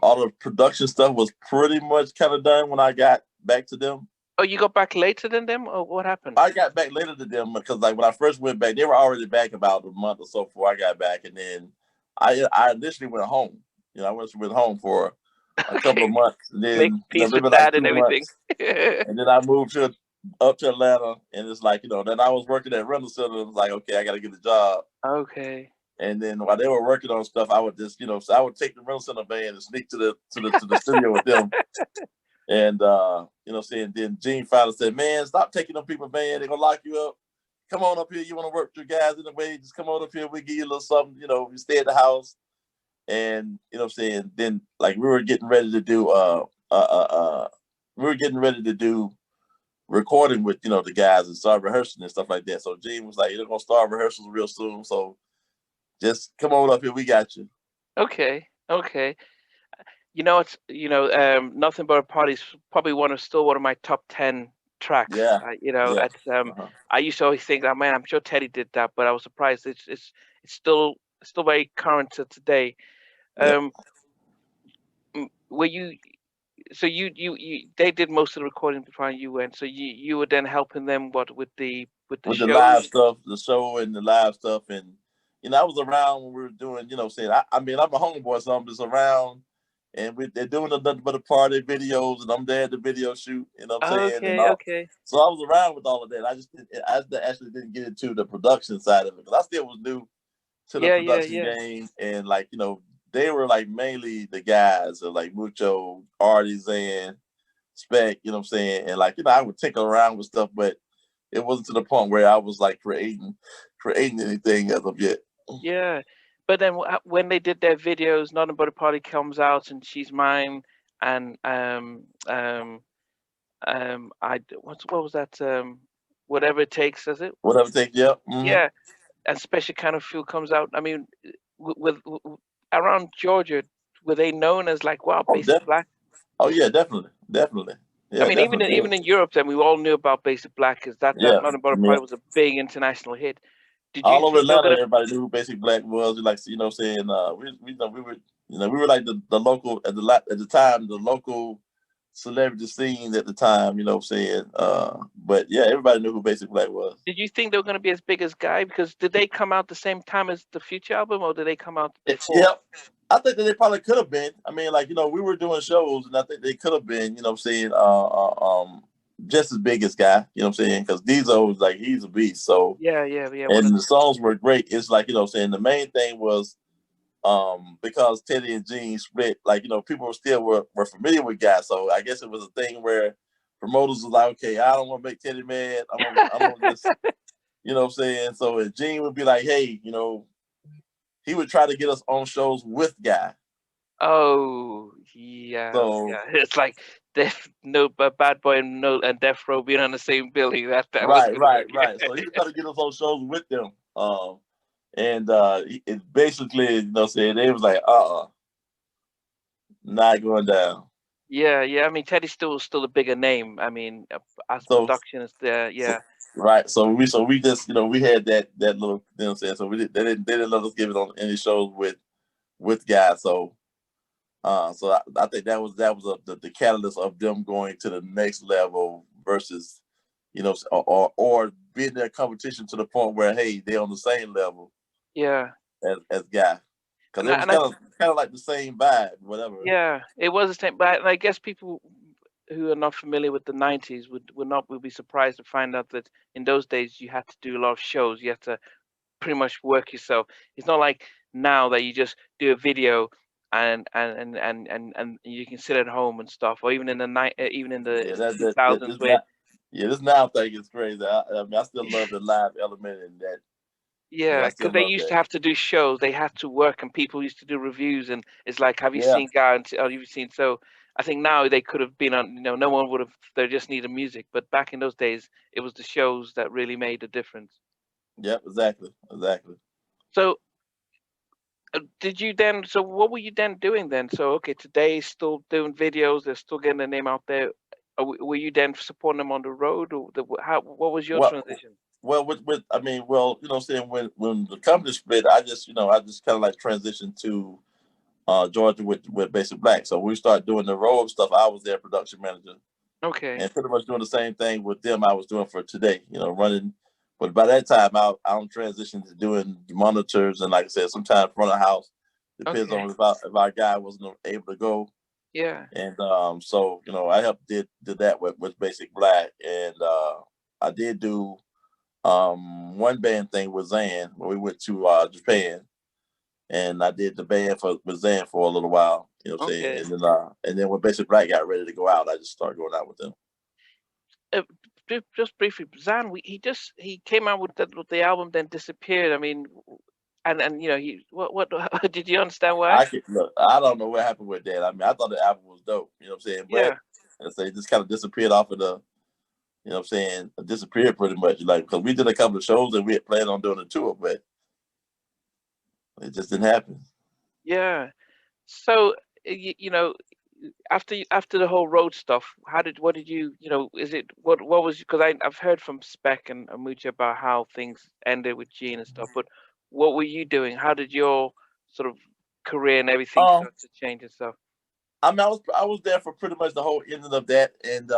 all the production stuff was pretty much kind of done when I got back to them. Oh, you got back later than them, or what happened? I got back later to them because like when I first went back, they were already back about a month or so before I got back, and then I initially went home. I went home for a couple of Okay, months, and make then peace with maybe like dad and two everything. months, and then I moved up to Atlanta, and it's like then I was working at rental center. It was like, okay, I got to get a job. Okay. And then while they were working on stuff, I would just, so I would take the rental center van and sneak to the studio with them. And saying then Gene finally said, "Man, stop taking them people, man. They're gonna lock you up. Come on up here. You want to work with your guys in the way? Just come on up here. We give you a little something. You stay at the house." And then like we were getting ready to do recording with the guys and start rehearsing and stuff like that. So Gene was like, "You're gonna start rehearsals real soon. So just come on up here. We got you." Okay. It's Nothing But a Party's probably still one of my top 10 tracks. Yeah. Yeah. Uh-huh. I used to always think that, man, I'm sure Teddy did that, but I was surprised. It's still very current to today. Yeah. Um, were you so you they did most of the recording before you went, so you were then helping them with the With the live shows? stuff, the show and the live stuff. And, I was around when we were doing, saying, I mean, I'm a homeboy, so I'm just around and they're doing nothing but a party videos and I'm there at the video shoot, I'm saying? And Okay, all. okay. So I was around with all of that. I actually didn't get into the production side of it because I still was new to the Yeah, yeah, production yeah. game. And like, they were like mainly the guys of like Mucho, Artisan, Spec, you know what I'm saying? And like, I would tinker around with stuff, but it wasn't to the point where I was like creating anything as of yet. Yeah. But then when they did their videos, Nothing But a Party comes out and She's Mine and what was that, Whatever It Takes, is it? Whatever take, yeah. Mm-hmm. Yeah, and Special Kind of Feel comes out. I mean, around Georgia, were they known as like, wow, Oh, Basic Black? oh yeah, definitely. I Yeah, mean, even definitely. in Europe, then we all knew about Basic Black because that Yeah. Nothing But I a mean, Party was a big international hit. Did you all over think they were Atlanta, gonna? everybody knew who Basic Black was. Like, saying, we were like the local at the time, the local celebrity scene at the time, saying. But yeah, everybody knew who Basic Black was. Did you think they were gonna be as big as Guy? Because did they come out the same time as the Future album, or did they come out before? Yep. I think that they probably could have been. I mean, like, we were doing shows and I think they could have been, saying, just as big as Guy, saying? Because Diesel was like, he's a beast. So, Yeah, yeah, yeah. and the songs were great. It's like, saying the main thing was, because Teddy and Gene split, like, people still were familiar with Guy. So I guess it was a thing where promoters was like, okay, I don't want to make Teddy mad. I'm gonna just, So and Gene would be like, hey, he would try to get us on shows with Guy. Oh, yeah, So yeah. It's like but Bad Boy and Death Row being on the same building. That was right, gonna right, work. right. So he would try to get us on shows with them. And it basically, saying they was like, not going down. Yeah, yeah. I mean, Teddy's still a bigger name. I mean, as So, production is there. so Yeah, right. So we just, we had that little, saying, so they didn't let us give it on any shows with guys. So I think that was the catalyst of them going to the next level versus, or being their competition to the point where, hey, they're on the same level yeah. as Guy, because And it I, was and I kind of like the same vibe, whatever. Yeah, it was the same. But I guess people who are not familiar with the 90s would be surprised to find out that in those days you had to do a lot of shows. You had to pretty much work yourself. It's not like now that you just do a video and you can sit at home and stuff, or even in Yeah, the that 2000s this where not. Yeah, this now thing is crazy. I mean, I still love the live element in that. Yeah, yeah, I because still they love used to that. have to do shows, they had to work, and people used to do reviews, and it's like, have you Yeah, seen Guy? And have you seen? So I think now they could have been on. No one would have. They just needed music, but back in those days, it was the shows that really made a difference. yep, exactly. So did you then? So what were you then doing then? So okay, today still doing videos, they're still getting the name out there. Were you then supporting them on the road, or how? What was your Well, transition? with I mean, well, saying when the company split, I just kind of like transitioned to Georgia with Basic Black. So we started doing the road stuff. I was their production manager Okay, and pretty much doing the same thing with them I was doing for today, running. But by that time, I'm transitioning to doing monitors and, like I said, sometimes front of the house. Depends okay, on if our guy wasn't able to go. yeah, And so I helped did that with Basic Black, and I did do one band thing with Zan when we went to Japan, and I did the band with Zan for a little while. You know what I'm saying? Okay. And then when Basic Black got ready to go out, I just started going out with them. Just briefly, Zan, he came out with the album, then disappeared. I mean, and you know, what did you understand why? I don't know what happened with that. I mean, I thought the album was dope. You know what I'm saying? But Yeah. I say just kind of disappeared off of the. You know what I'm saying? Disappeared pretty much. Like, because we did a couple of shows and we had planned on doing a tour, but it just didn't happen. Yeah. So you know, after the whole road stuff, what did you know? Is it what was, because I've heard from Spec and Amucha about how things ended with Gene and stuff, but what were you doing? How did your sort of career and everything Um, start to change and stuff? I mean, I was there for pretty much the whole ending of that, and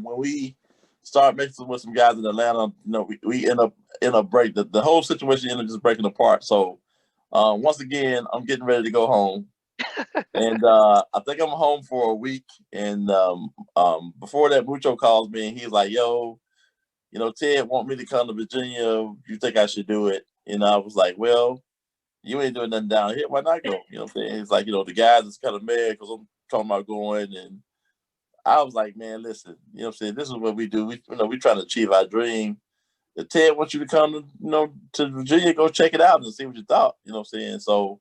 when we started mixing with some guys in Atlanta, you know, we end up break the whole situation ended up just breaking apart. So once again, I'm getting ready to go home, and I think I'm home for a week. And before that, Mucho calls me and he's like, "Yo, you know, Ted want me to come to Virginia. You think I should do it?" And I was like, "Well, you ain't doing nothing down here. Why not go?" You know what I'm saying? It's like, you know, the guys is kind of mad because I'm talking about going. And I was like, man, listen, you know what I'm saying? This is what we do. We trying to achieve our dream. If Ted wants you to come to, to Virginia, go check it out and see what you thought. You know what I'm saying? So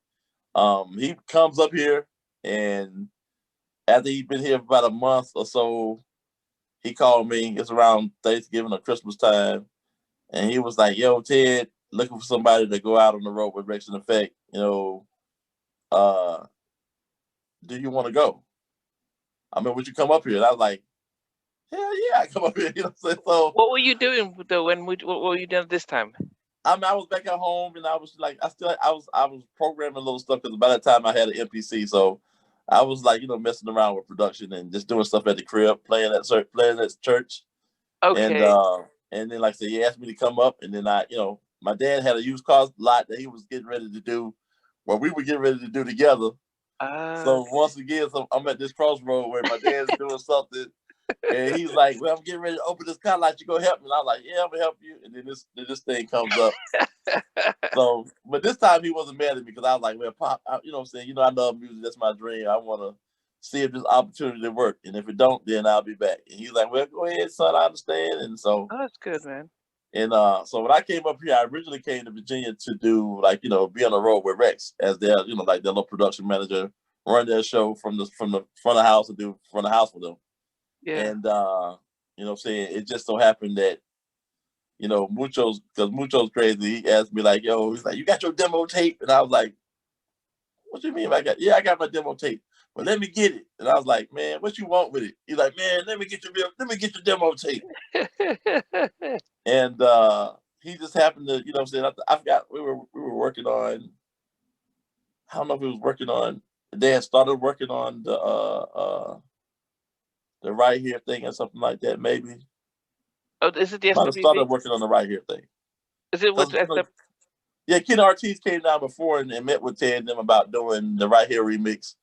he comes up here, and after he'd been here for about a month or so, he called me. It's around Thanksgiving or Christmas time. And he was like, yo, Ted, looking for somebody to go out on the road with Rex and Effect. You know, uh, do you want to go? I mean, would you come up here? And I was like, hell yeah, I come up here. You know what I'm saying? So What were you doing though what were you doing this time? I mean, I was back at home, and I was like, I was programming little stuff because by that time I had an MPC, so I was like, you know, messing around with production and just doing stuff at the crib, playing at church, and Okay. then like I said, he asked me to come up, and then you know, my dad had a used car lot that he was getting ready to do, what we were getting ready to do together. So Okay. once again, I'm at this crossroad where my dad's doing something. And he's like, "Well, I'm getting ready to open this car lot. You go help me." And I'm like, "Yeah, I'm gonna help you." And then this thing comes up. So, but this time he wasn't mad at me because I was like, "Well, Pop, you know what I'm saying? You know, I love music. That's my dream. I want to see if this opportunity work. And if it don't, then I'll be back." And he's like, "Well, go ahead, son. I understand." And so, Oh, that's good, man. so when I came up here, I originally came to Virginia to do, like, you know, be on the road with Rex as their, you know, like their little production manager, run their show from the front of the house and do front of the house with them. Yeah. And you know what I'm saying? It just so happened that, you know, because Mucho's crazy. He asked me like, "Yo," he's like, "You got your demo tape?" And I was like, "What you mean? I got my demo tape. Well, let me get it." And I was like, "Man, what you want with it?" He's like, "Man, let me get your demo tape." And he just happened to, you know what I'm saying? I forgot we were working on. I don't know if he was working on. They had started working on the right here thing or something like that. Maybe Oh, is it the might have started SWV? working on the right here thing. Is it with Because, you know, yeah, Ken Ortiz came down before and met with Ted and them about doing the Right Here remix,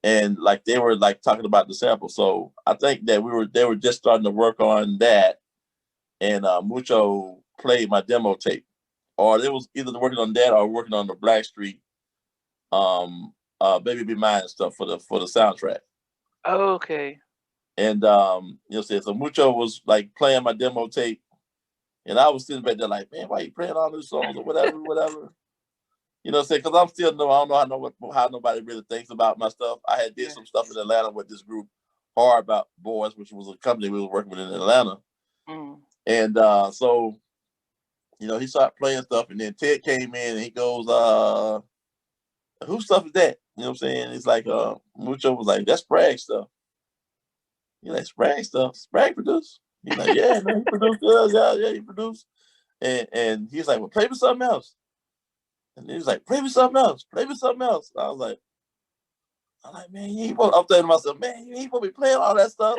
and like they were like talking about the sample. So I think that they were just starting to work on that, and Mucho played my demo tape, or they was either working on that or working on the Blackstreet, Baby Be Mine stuff for the soundtrack. Oh, okay. And you know, so Mucho was like playing my demo tape, and I was sitting back there like, man, why you playing all these songs or whatever, whatever. You know what I'm saying? Because I'm still new. I don't know how nobody really thinks about my stuff. I had did Yeah. some stuff in Atlanta with this group, Hard About Boys, which was a company we were working with in Atlanta. Mm. And so, you know, he started playing stuff, and then Ted came in and he goes, whose stuff is that? You know what I'm saying? It's like Mucho was like, that's Sprague stuff. He's like, Sprague stuff? Sprague produced? He's like, yeah, man, he produced, yeah, he produced. And he's like, well, play me something else. And he was like, play me something else. Play me something else. I'm like, man, you ain't supposed, I'm saying to myself, man, you ain't supposed to be playing all that stuff.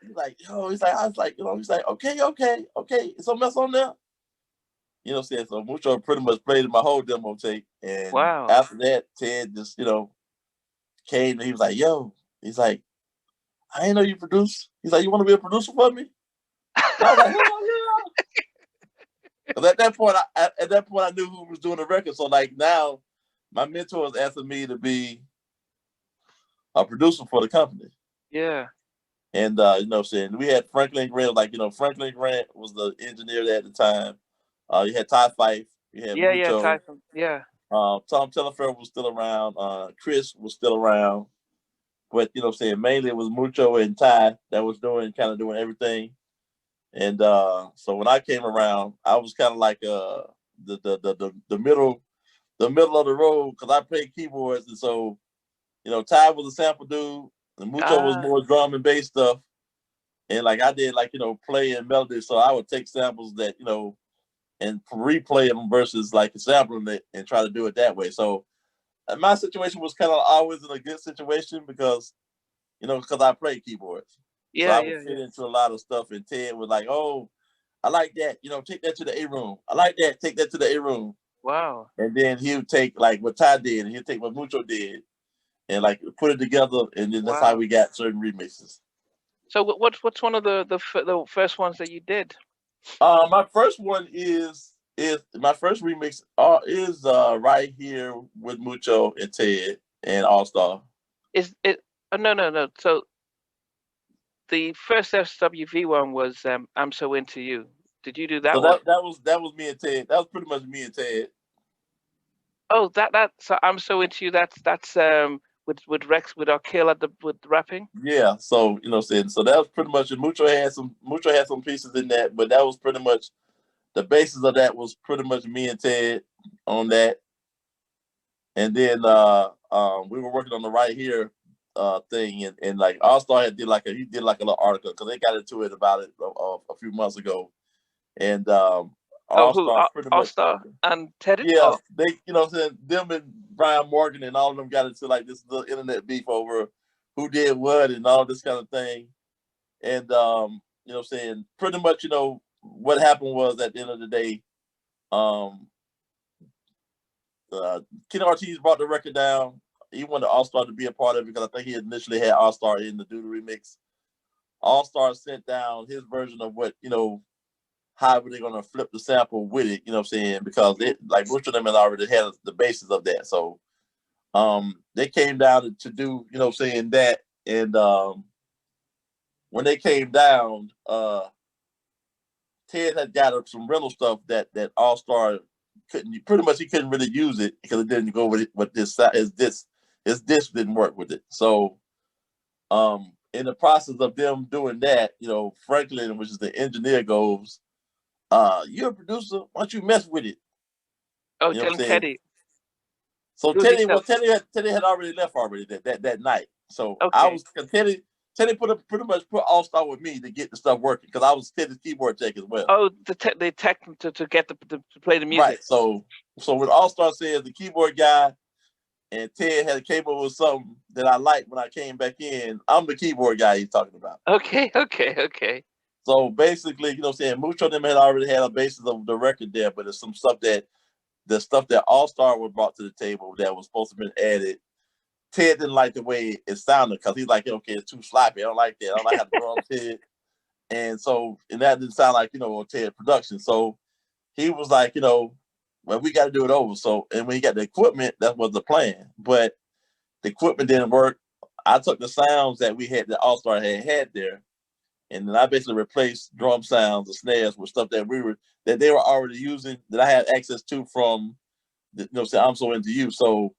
He's like, yo, I was like, you know, he's like, okay, something else on there. You know what I'm saying? So Mucho pretty much played my whole demo tape. And Wow. after that, Ted just, you know, came and he was like, yo, he's like, I ain't know you produce. He's like, you want to be a producer for me? I was like, hell yeah. Because at that point, I knew who was doing the record. So like now, my mentors asking me to be a producer for the company. Yeah. And you know what I'm saying? We had Franklin Grant, like, you know, Franklin Grant was the engineer there at the time. You had Ty Fyfee, you had Yeah, yeah, Mucho, Tyson. Yeah. Tom Telefero was still around, Chris was still around. But you know what I'm saying, mainly it was Mucho and Ty that was doing everything. And so when I came around, I was kind of like the middle of the road because I played keyboards, and so you know Ty was a sample dude, and Mucho was Ah, more drum and bass stuff, and like I did like you know play and melody, so I would take samples that you know and replay them versus like sampling it and try to do it that way. So my situation was kind of always in a good situation because you know because I played keyboards, so yeah, I would yeah, fit yeah. into a lot of stuff. And Ted was like, "Oh, I like that. You know, take that to the A room. I like that. Take that to the A room." Wow. And then he would take like what Ty did, and he'd take what Mucho did, and like put it together, and then that's how Wow. we got certain remixes. So what's one of the first ones that you did? My first one is my first remix is right here with Mucho and Ted and All Star. Is it? Oh, no, no, no. So the first SWV one was "I'm So Into You." Did you do So that one? that was me and Ted. That was pretty much me and Ted. Oh, that. So "I'm So Into You." That's with Rex with our kill at the with rapping. Yeah. So you know, what I'm saying so that was pretty much it. Mucho had some pieces in that, but that was pretty much the basis of that was pretty much me and Ted on that. And then we were working on the right here thing, and like All Star did like he did like a little article because they got into it about it a few months ago, and Oh, All who? Star pretty All much Star and Teddy? yeah Oh, they you know what I'm saying them and Brian Morgan and all of them got into like this little internet beef over who did what and all this kind of thing, and you know what I'm saying pretty much you know what happened was at the end of the day. Um, Uh, Ken Ortiz brought the record down. He wanted All Star to be a part of it because I think he initially had All Star in to do the remix. All Star sent down his version of what, you know, how were they going to flip the sample with it, you know what I'm saying? Because it, like, most of them had already had the basis of that. So they came down to do, you know what I'm saying, that. And when they came down, Ted had got some rental stuff that All Star couldn't pretty much he couldn't really use it because it didn't go with it with his disc didn't work with it. So in the process of them doing that, you know, Franklin, which is the engineer, goes, you're a producer, why don't you mess with it? oh, You know what I'm telling saying? Teddy. So Doogie stuff. Teddy had already left already that night. So I Okay. was Teddy pretty much put All Star with me to get the stuff working because I was Teddy's keyboard tech as well. Oh, the tech to get to play the Right. music. So when All Star says the keyboard guy and Ted had came up with something that I liked when I came back in, I'm the keyboard guy he's talking about. Okay, okay, okay. So basically, you know what I'm saying, Mucho of them had already had a basis of the record there, but there's some stuff that the stuff that All Star was brought to the table that was supposed to have been added. Ted didn't like the way it sounded because he's like, okay, it's too sloppy. I don't like that. I don't like how the drums hit. And that didn't sound like, you know, Ted production. So he was like, you know, well, we got to do it over. So, and when he got the equipment, that was the plan. But the equipment didn't work. I took the sounds that we had, that All Star had there, and then I basically replaced drum sounds, the snares with stuff that they were already using that I had access to from, you know, say I'm so into you. So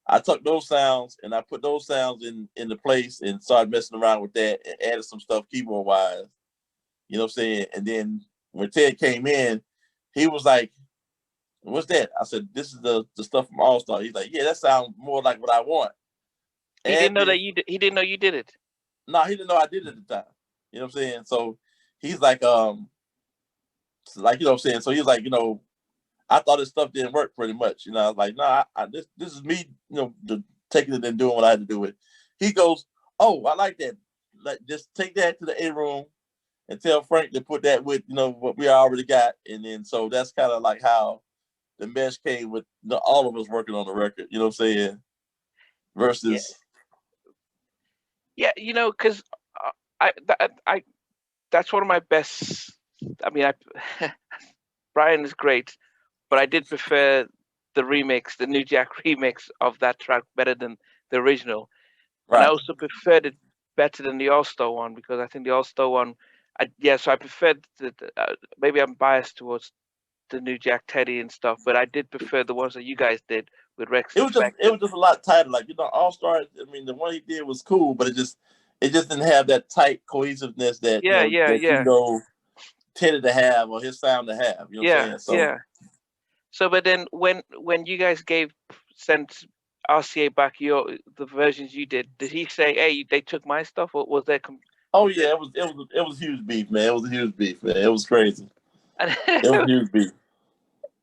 I took those sounds and I put those sounds in the place and started messing around with that and added some stuff keyboard wise. You know what I'm saying? And then when Ted came in, he was like, "What's that?" I said, "This is the stuff from All Star." He's like, "Yeah, that sounds more like what I want." He didn't Add know that this. he didn't know you did it. No, he didn't know I did it at the time. You know what I'm saying? So he's like you know what I'm saying. So he's like, you know, I thought his stuff didn't work pretty much. You know, I was like, nah, this is me, you know, taking it and doing what I had to do with. He goes, "Oh, I like that. Like, just take that to the A room and tell Frank to put that with, you know, what we already got." And then so that's kind of like how the mesh came with all of us working on the record. You know what I'm saying? Yeah, Versus yeah. Because I that's one of my best. I mean, I Brian is great, but I did prefer. the remix, the New Jack remix of that track better than the original, and I Right. also preferred it better than the All Star one because I think the All Star one, yeah, so I preferred maybe I'm biased towards the New Jack Teddy and stuff, but I did prefer the ones that you guys did with Rex Effect It was just a lot tighter. Like, you know, All Star. I mean, the one he did was cool, but it just didn't have that tight cohesiveness that yeah, yeah, that yeah, Teddy to have or his sound to have. You know what I'm yeah, saying? So yeah. So, but then when you guys sent RCA back the versions you did he say, hey, they took my stuff, or was there oh was yeah, it was huge beef, man. It was a huge beef, man. It was crazy. It was there? huge beef.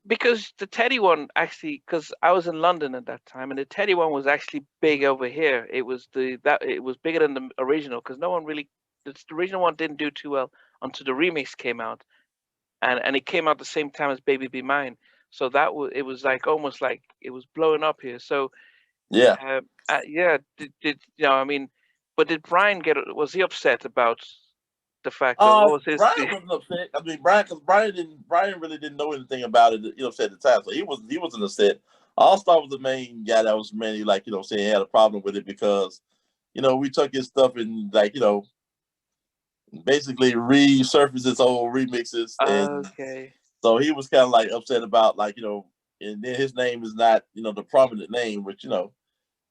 Because the Teddy one actually, because I was in London at that time, and the Teddy one was actually big over here. It was it was bigger than the original because no one really the original one didn't do too well until the remix came out, and it came out the same time as Baby Be Mine. So that was it was like almost like it was blowing up here. So Yeah. yeah, did you know? I mean, but did Brian was he upset about the fact that what was his? Brian wasn't upset. I mean, because Brian really didn't know anything about it. You know, at the time, so he wasn't upset. All Star was the main guy that was mainly like saying had a problem with it because we took his stuff and like basically resurfaced his old remixes, and Okay. so he was kind of like upset about like and then his name is not the prominent name, which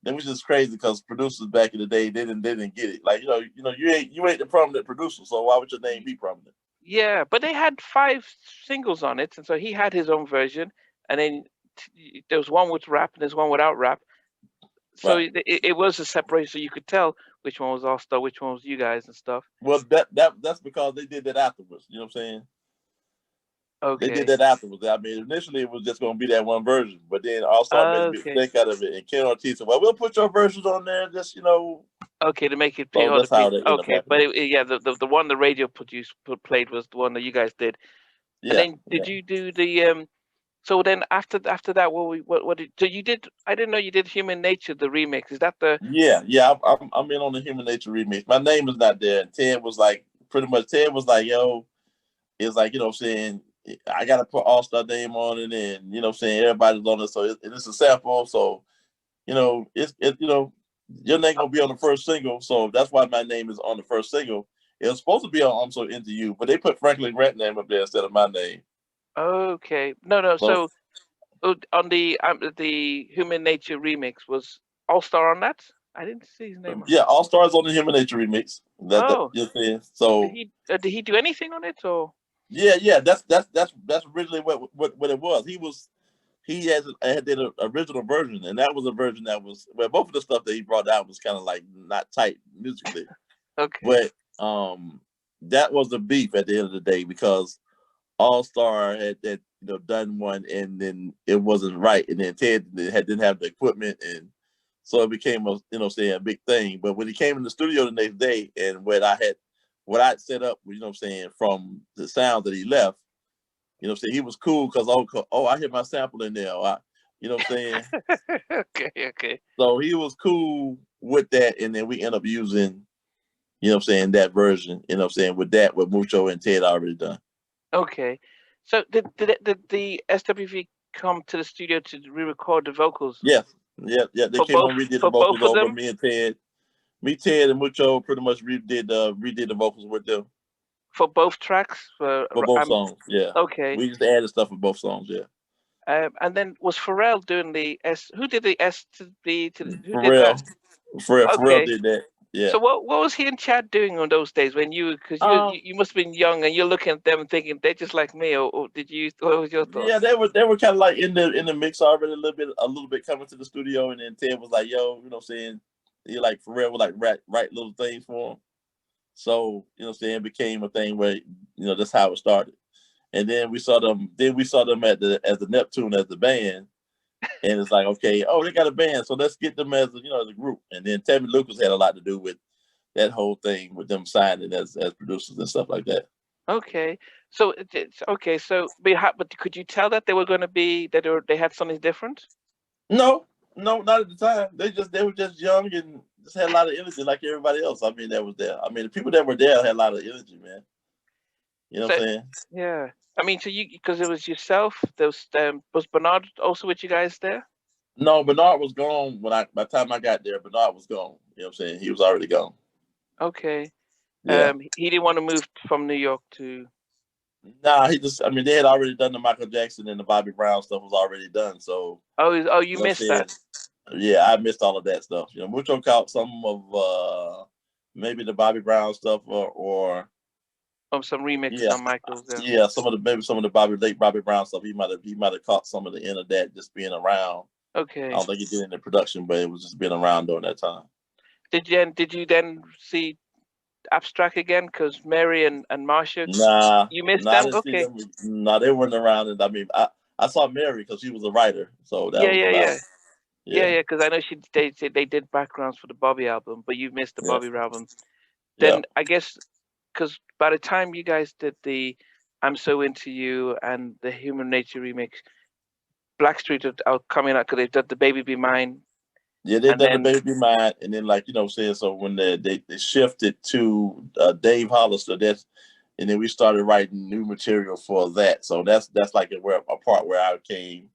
that was just crazy because producers back in the day they didn't get it. Like you ain't the prominent producer, so why would your name be prominent? Yeah, but they had 5 singles on it, and so he had his own version, and then there was one with rap and there's one without rap. So Right. it was a separation, so you could tell which one was All Star, which one was you guys and stuff. Well, that's because they did that afterwards. You know what I'm saying? They did Okay. that afterwards. I mean, initially it was just going to be that one version, but then All Star made a Okay. mistake out of it, and Ken Ortiz said, "Well, we'll put your versions on there, just Okay, to make it So all the that's how people. that ended up Okay, but happening. yeah, the one the radio played was the one that you guys did. And Yeah, then yeah, did you do the? So then after that, what did so you did? I didn't know you did Human Nature the remix. Is that the? yeah. I'm in on the Human Nature remix. My name is not there, and Ted was like, pretty much. Ted was like, "Yo," it's like what I'm saying, I got to put All Star name on it, and what I'm saying, everybody's on it, so it's a sample, so it's your name gonna be on the first single, so that's why my name is on the first single. It was supposed to be on "I'm So Into You," but they put Franklin Grant name up there instead of my name. Okay, no. So So on the Human Nature remix was All Star on that? I didn't see his name on. yeah, All Stars on the Human Nature remix. That Oh, you know what I'm saying. So did he do anything on it or? yeah. That's originally what it was. Had did an original version, and that was a version that was both of the stuff that he brought out was kind of like not tight musically, Okay. but that was the beef at the end of the day because All Star had done one, and then it wasn't right, and then Ted didn't have the equipment, and so it became a saying a big thing. But when he came in the studio the next day, and what I set up, saying from the sound that he left, saying he was cool because I hear my sample in there. You know what I'm saying? Okay, okay. So he was cool with that, and then we end up using saying that version. With that what Mucho and Ted already done. Okay. So did the SWV come to the studio to re-record the vocals Yes, yeah. They for came both on, redid the for both vocals of over them? me and Ted. Me, Ted, and Mucho pretty much redid the vocals with them For both tracks? for both songs. Yeah, Okay. we just added stuff for both songs. Yeah, And then was Pharrell doing the S? Who did the S to B to who did that? Pharrell, Pharrell Okay. did that. Yeah. So what was he and Chad doing on those days when because Um. you must have been young and you're looking at them and thinking they're just like me, or did you? What was your Yeah, thoughts? they were kind of like in the mix already a little bit coming to the studio, and then Ted was like, "Yo, what I'm saying." He like Pharrell would like write little things for him. So what I'm saying, it became a thing where that's how it started. And then we saw them. Then we saw them as the Neptune as the band, and it's like, okay, oh, they got a band, so let's get them as a group. And then Tammy Lucas had a lot to do with that whole thing with them signing as producers and stuff like that. Okay, so okay, so but could you tell that they were going to be that they had something different? No, no, not at the time. They were just young and just had a lot of energy like everybody else. I mean, that was there. I mean, the people that were there had a lot of energy, man. You know what So I'm saying? yeah, I mean, so you because it was yourself. There was Bernard also with you guys there? No, Bernard was gone by the time I got there. Bernard was gone. You know what I'm saying? He was already gone. Okay. Yeah. He didn't want to move from New York to. Nah, he just. I mean, they had already done the Michael Jackson and the Bobby Brown stuff was already done. So Oh, you you know what I'm missed saying? that. Yeah, I missed all of that stuff. You know, Mucho caught some of maybe the Bobby Brown stuff or Some remixes yeah, on Michael's. Yeah. yeah, some of the maybe some of the late Bobby Brown stuff. He might have caught some of the end of that just being around. I Okay. don't think he did any production, but it was just being around during that time. Did you then see Abstract again? Because Mary and Marsha, Nah, you missed nah, I them. didn't see Okay. them. Nah, they weren't around. And I mean, I saw Mary because she was a writer, so that Yeah, was yeah, about yeah, it. yeah, Yeah, yeah. Because I know they did backgrounds for the Bobby album, but you missed the yeah, Bobby album. yeah, Then I guess because by the time you guys did the "I'm So Into You" and the Human Nature remix, Blackstreet are coming out because they've done the "Baby Be Mine," yeah. They and done the then Baby Mine, and then like what I'm saying. So when they shifted to Dave Hollister, and then we started writing new material for that. So that's like a part where I came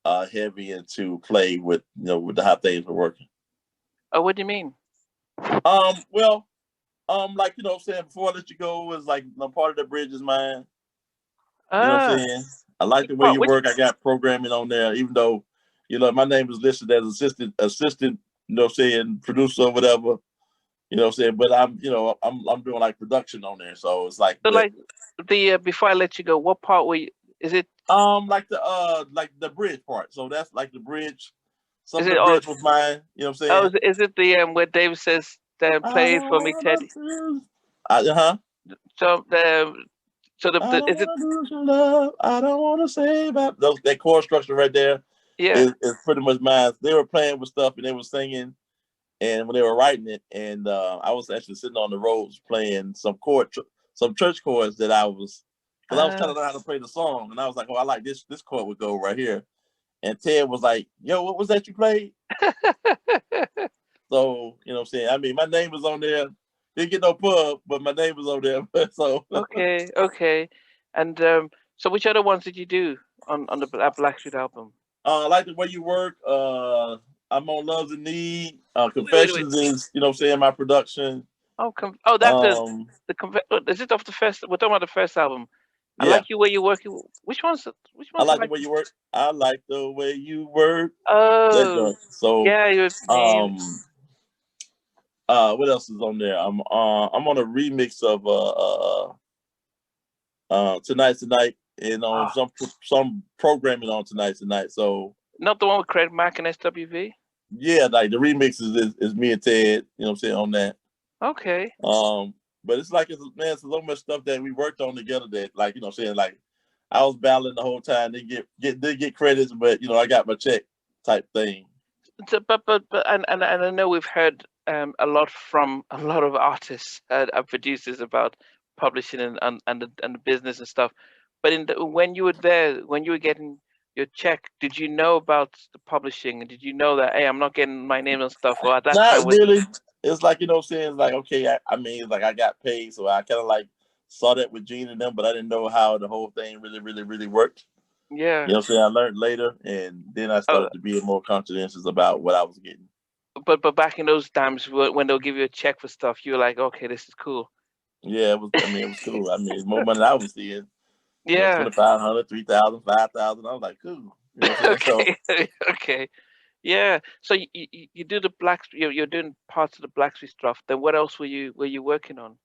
heavy into play with with the how things were working. oh, what do you mean? Well, like what I'm saying before I let you go was like part of the bridge is mine. You know what I'm Ah, saying? I like which the way part? you Which work. I got programming on there, even though my name is listed as assistant. Saying producer or whatever. You know what I'm saying? But I'm doing like production on there, so it's like, so but like the before I let you go, what part were you? Is it like the bridge part. So that's like the bridge. Some is of it the oh bridge was mine. You know what I'm oh saying? is it the where Dave says I play it don't for me, wanna Teddy? do. Uh-huh. So I don't is it want to lose your love. I don't want to say about that chord structure right there yeah is pretty much mine. They were playing with stuff and they were singing, and when they were writing it, and I was actually sitting on the roads playing some church chords that because I was trying ah to learn how to play the song, and I was like, oh, I like this chord would go right here, and Ted was like, yo, what was that you played? So what I'm saying. I mean, my name was on there. Didn't get no pub, but my name was on there. So okay and so which other ones did you do on the Blackstreet album? I like the way you work. I'm on Love's in Need. Wait. Confessions is, I'm saying, my production. That's Um, is it off the first? We're talking about the first album. I yeah, like you where you're working. Which I ones I like the like? way you work. I like the way you work. That Oh joint. So, yeah, your name. um, what else is on there? I'm on a remix of Tonight, and on Ah, some programming on Tonight. So not the one with Craig Mack and SWV. yeah, like the remixes is me and Ted. You know what I'm saying on that. Okay. Um, but it's like it's so much stuff that we worked on together that like what I'm saying, like I was battling the whole time. They get credits, but I got my check type thing. So, but and I know we've heard a lot from a lot of artists and producers about publishing and the business and stuff. But when you were there, when you were getting your check, did you know about the publishing? And did you know that hey, I'm not getting my name and stuff? Or at that Not time was really. It's like what I'm saying. It's like okay, I mean, it's like I got paid, so I kind of like saw that with Gene and them, but I didn't know how the whole thing really worked. yeah. You know what I'm saying? I learned later, and then I Oh, started to be more conscientious about what I was getting. but back in those times when they'll give you a check for stuff, you were like, okay, this is cool. Yeah, it was. I mean, it was cool. I mean, it's more money than I was seeing. Yeah. 2,500, 3,000, 5,000. I was like, cool. You know what I'm saying? So, Okay. Okay. Yeah. So you do the black. You're doing parts of the Blackstreet stuff. Then what else were you working on?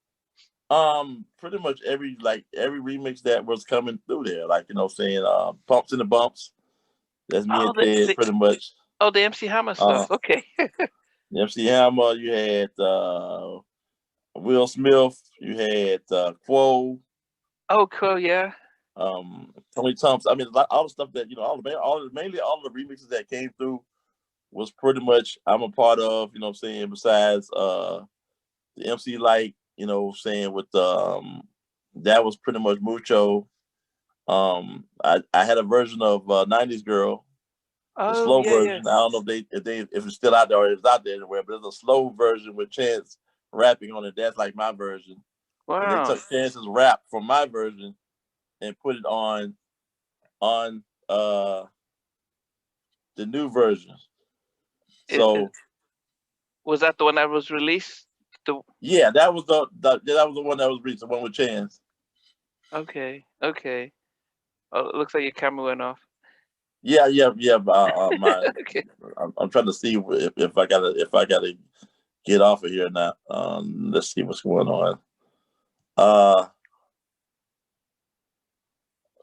pretty much every remix that was coming through there, like what I'm saying, Pumps in the Bumps. That's me Oh, and Ted, pretty much. the MC Hammer Uh, stuff. Okay. MC Hammer. You had Will Smith. You had Quo. Oh, cool. Yeah. Tony Thompson. I mean, all the stuff that mainly all the remixes that came through was pretty much I'm a part of. You know what I'm saying? Besides the MC Light, saying with that was pretty much Mucho. I had a version of '90s Girl, the Oh, slow yeah, yeah. version. I don't know if it's still out there or if it's out there anywhere, but there's a slow version with Chance rapping on it. That's like my version. and they Wow. took Chance's rap from my version and put it on the new version. So was that the one that was released? Yeah, that was the one that was released, the one with Chance. Okay. Oh, it looks like your camera went off. Yeah. My Okay. I'm trying to see if I gotta get off of here now. Let's see what's going on.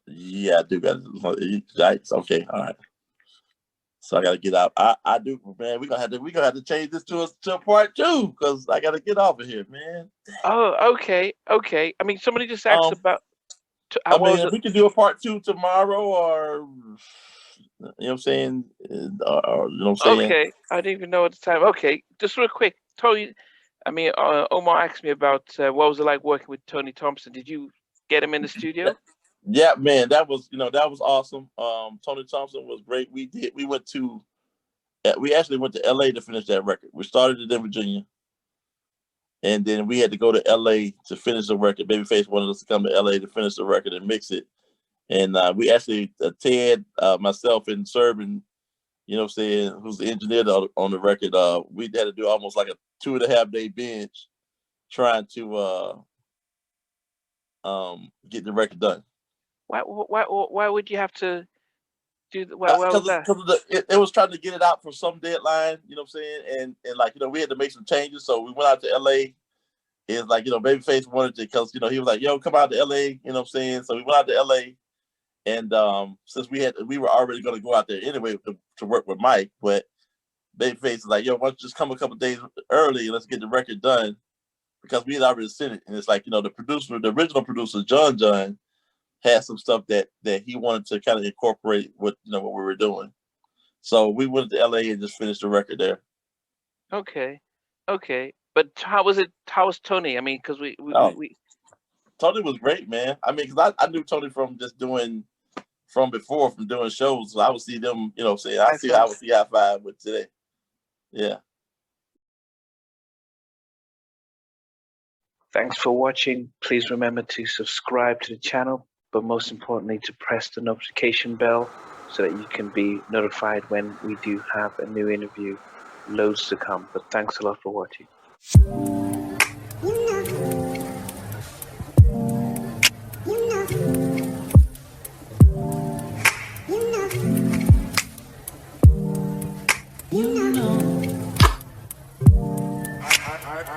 Yeah, I do got yikes. Okay, all right. So I gotta get out. I do, man. We gonna have to change this to a part 2 because I gotta get off of here, man. Oh, okay. I mean, somebody just asked about. I mean, if we can do a part 2 tomorrow, or you know what I'm saying, or you know what I'm saying. Okay, I didn't even know at the time. Okay, just real quick, Tony. I mean, Omar asked me about what was it like working with Tony Thompson. Did you get him in the studio? Yeah, man, that was awesome. Tony Thompson was great. We actually went to LA to finish that record. We started it in Virginia, and then we had to go to LA to finish the record. Babyface wanted us to come to LA to finish the record and mix it. And we actually, Ted, myself, and Serban, you know what I'm saying, who's the engineer on the record, we had to do almost like a 2.5 day binge trying to get the record done. Why would you have to do that? Why was that? Because it was trying to get it out for some deadline, you know what I'm saying? And like, we had to make some changes. So we went out to LA. It's like, Babyface wanted to, because, he was like, yo, come out to LA, you know what I'm saying? So we went out to LA. And since we were already going to go out there anyway to work with Mike, but Babyface is like, yo, why don't you just come a couple days early and let's get the record done, because we had already sent it. And it's like, the original producer, John, had some stuff that he wanted to kind of incorporate with what we were doing. So we went to LA and just finished the record there. Okay. But how was it? How was Tony? I mean, because we Tony was great, man. I mean, because I knew Tony from doing shows. So I would see them, say I would see High Five with today. Yeah. Thanks for watching. Please remember to subscribe to the channel, but most importantly, to press the notification bell so that you can be notified when we do have a new interview. Loads to come, but thanks a lot for watching.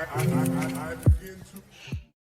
I begin to